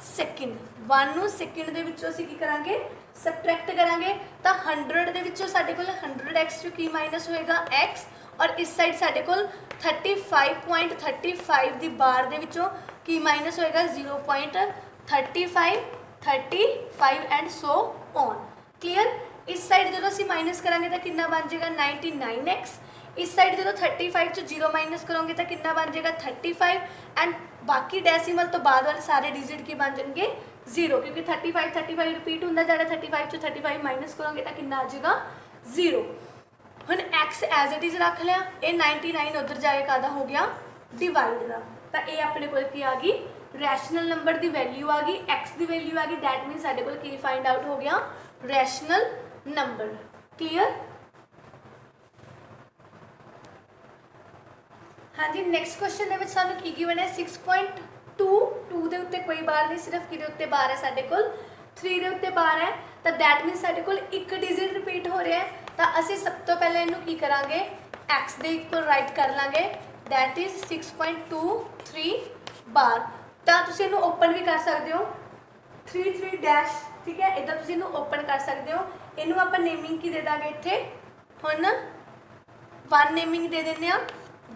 सेकंड 1 नू सेकंड दे विचों असी की करांगे सबट्रैक्ट करांगे तो 100 दे विचों साडे कोल 100x जो की माइनस होएगा x और इस साइड साडे कोल 35.35 दी बार दे विचों की माइनस होएगा 0.35 एंड सो ऑन क्लीयर। इस साइड जो असीं माइनस करांगे तो कितना बन जाएगा 99x इस साइड जो 35 जो 0 माइनस करोगे तो कितना बन जाएगा 35 एंड बाकी डेसीमल तो बाद वाले सारे डिजिट की बन जाएंगे 0 क्योंकि 35 रिपीट होंदा जा रहा 35 जो 35 माइनस करोगे तो कितना आ जाएगा 0। हुण x एज इट इज रख लिया ये 99 उधर जाके कादा हो गया डिवाइड का तो ये अपने को की आ गई रैशनल नंबर की वैल्यू आ गई x की वैल्यू आ गई दैट मीन साडे कोल की फाइंड आउट हो गया रैशनल नंबर क्लीयर। हाँ जी नैक्सट क्वेश्चन के सानू की गिवन है 6.22 के उत्ते कोई बार नहीं सिर्फ कि उत्ते बार है साडे कोल 3 के उत्ते बार है तो दैट मीन साडे कोल एक डिजिट रिपीट हो रहा है तो असी सब तो पहले इनू की करांगे x के इक्वल राइट कर लांगे दैट इज 6.23 बार तो तुसीं इनू ओपन भी कर सकते हो 33 डैश ठीक है इधर तुसीं इनू ओपन कर सकते हो इनू आपां नेमिंग की दे दांगे इत्थे हुण 1 नेमिंग दे देने आ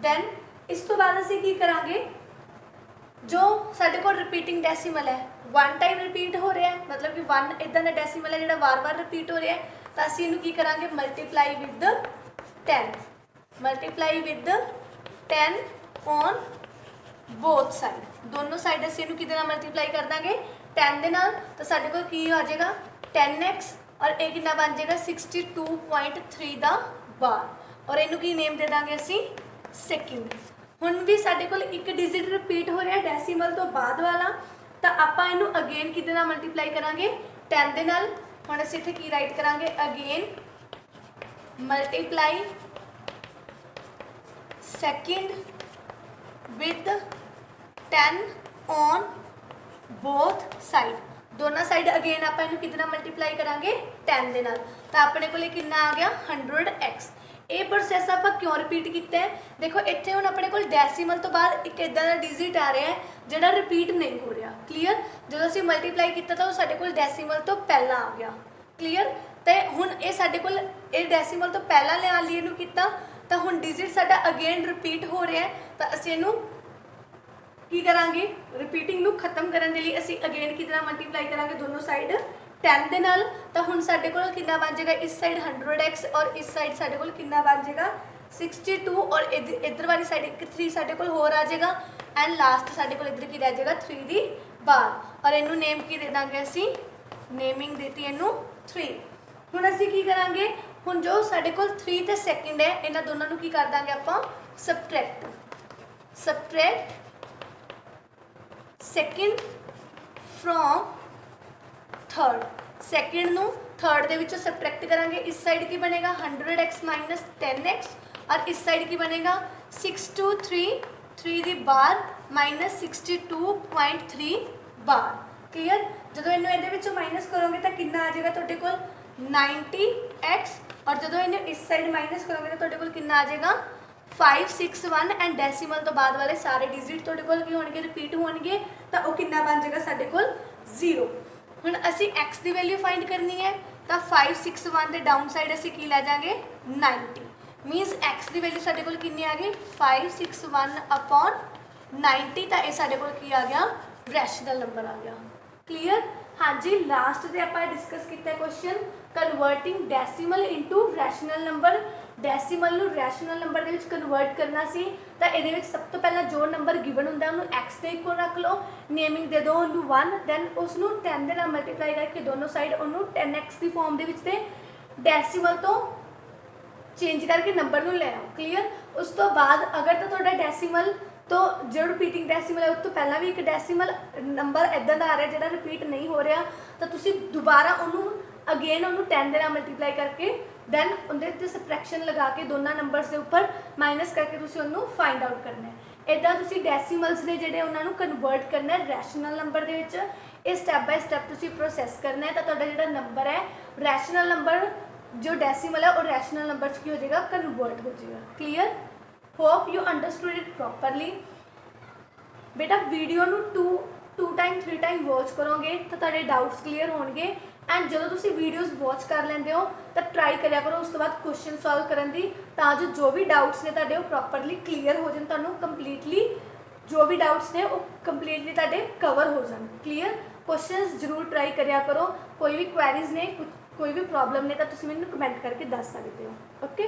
दैन इस तो बाद असीं की करांगे जो साडे कोल रिपीटिंग डेसीमल है 1 टाइम रिपीट हो रहा है मतलब कि 1 इदां दा डेसीमल है जिहड़ा वार वार रिपीट हो रहा है तो असीं इनू की करांगे multiply with 10 on both side दोनों साइड असीं इनू किहदे नाल मल्टीप्लाई कर देंगे 10 दे नाल तो साडे कोल की आ जाएगा 10x और एक कितना बन जाएगा 62.3 दा बार और इनू की नेम दे देंगे असी सेकंड। हुण भी साडे कोल एक डिजिट रिपीट हो रहा डेसीमल तो बाद वाला, तो आपां इनू अगेन किहदे नाल मल्टीप्लाई करांगे 10 दे नाल। हुण असीं इत्थे की राइट करांगे again multiply second with 10 on both side. दोनों साइड अगेन आप कितना मल्टीप्लाई करांगे 10 दे नाल, तो अपने को कितना आ गया 100x। ये प्रोसैस आप क्यों रिपीट किया है, देखो इतने हुण अपने को डेसीमल तो बाद एक इदा का डिजिट आ रहा है जोड़ा रिपीट नहीं हो रहा। क्लीयर, जो असीं मल्टीप्लाई किया तो साडे कोल डेसीमल तो पहला आ गया। क्लीयर, तो हुण ये साडे कोल ये डेसीमल तो पहला लिया लिए इहनूं कीता, तो हुण डिजिट साडा अगेन रिपीट हो रहा है, तो असीं इहनूं की करांगे रिपीटिंग नूं खत्म करने लिए असीं अगेन कितना मल्टीप्लाई करांगे दोनों साइड 10 दे नाल। तो हुण साडे कोल कितना बन जाएगा इस साइड 100x और इस साइड साडे कोल कितना बन जाएगा 62 और इधर वाली साइड एक 3 साडे कोल होर आ जाएगा एंड लास्ट साडे कोल इधर की रह जाएगा 3 दी बार। और इनू नेम की दे देंगे असीं नेमिंग देती इनू 3। हुण असीं की करांगे, हुण जो साडे कोल 3 ते सेकंड है इन्हां दोनों नूं की कर दांगे आपां subtract second from third. Second नूं थर्ड दे विचों सबट्रैक्ट करांगे, इस साइड की बनेगा 100x माइनस 10x और इस साइड की बनेगा 623 3 दी बार माइनस 62.3 बार। क्लीयर, जो इनू ये माइनस करोगे तो कितना आ जाएगा तुहाडे कोल 90x और जो इन्हें इस साइड माइनस करोगे तो तुहाडे कोल कितना आ जाएगा 561 एंड डेसीमल तो बाद वाले सारे डिजिट तुहाडे कोल की होणगे रिपीट होणगे, तो वो कितना बन जाएगा साडे कोल 0। हुण असीं x की वैल्यू फाइंड करनी है, तो 561 के डाउन साइड असीं की लै जाएंगे 90, मीनस x की वैल्यू साडे कोल कितनी आ गई 561 अपॉन 90, तो ये साडे कोल की आ गया रैशनल नंबर आ गया। क्लीयर, हाँ जी, लास्ट से आप डिस्कस किया question converting decimal into rational number. Decimal नूं रैशनल नंबर दे विच कन्वर्ट करना सी, तो ये सब तो पहला जो नंबर गिवन होंदा उन्होंने एक्स के इक्वल रख लो, नेमिंग दे दो उन्होंने 1, दैन उसनूं 10 दे नाल मल्टीप्लाई करके दोनों साइड उन्होंने 10x की फॉर्म दे विच ते डेसीमल तो चेंज करके नंबर नूं ले आओ। क्लीयर, उस तो बाद अगर तो तुहाडा डेसीमल तो जो रिपीटिंग डेसीमल है उस तो पहला भी एक डेसीमल नंबर इदां दा आ रहा जो रिपीट नहीं हो रहा, तो तुसीं दोबारा उन्होंने अगेन उन्होंने 10 दे नाल मल्टीप्लाई करके दैन उन्हें सबट्रैक्शन लगा के दोनों नंबर्स के उपर माइनस करके तुसीं उन्होंने फाइंड आउट करना है। इदां तुसीं डेसीमल्स ने जिहड़े उन्होंने कन्वर्ट करना है रैशनल नंबर दे विच, ये स्टैप बाय स्टैप तुसीं प्रोसैस करना है, तो तुहाडा जिहड़ा नंबर है रैशनल नंबर जो डेसीमल है वो रैशनल नंबर की हो जाएगा कन्वर्ट हो जाएगा। Clear, hope you understood it properly. बेटा वीडियो नूं 2 टाइम 3 टाइम वॉच करोगे तो तुहाडे डाउट्स क्लीयर होणगे एंड जो तुसीं वीडियोज़ वॉच कर लेंदे हो तो ट्राई करिया करो उस तो बाद क्वेश्चन सॉल्व करन दी, तां जो भी डाउट्स ने तुहाडे वो प्रॉपरली क्लीयर हो जाण, तुहानूं कंप्लीटली जो भी डाउट्स ने वो कंप्लीटली तुहाडे कवर हो जाण। क्लीयर, क्वेश्चंस जरूर ट्राई करिया करो, कोई भी क्वेरीज ने कोई भी प्रॉब्लम ने तो तुसीं मैनूं कमेंट करके दस सकते हो। ओके।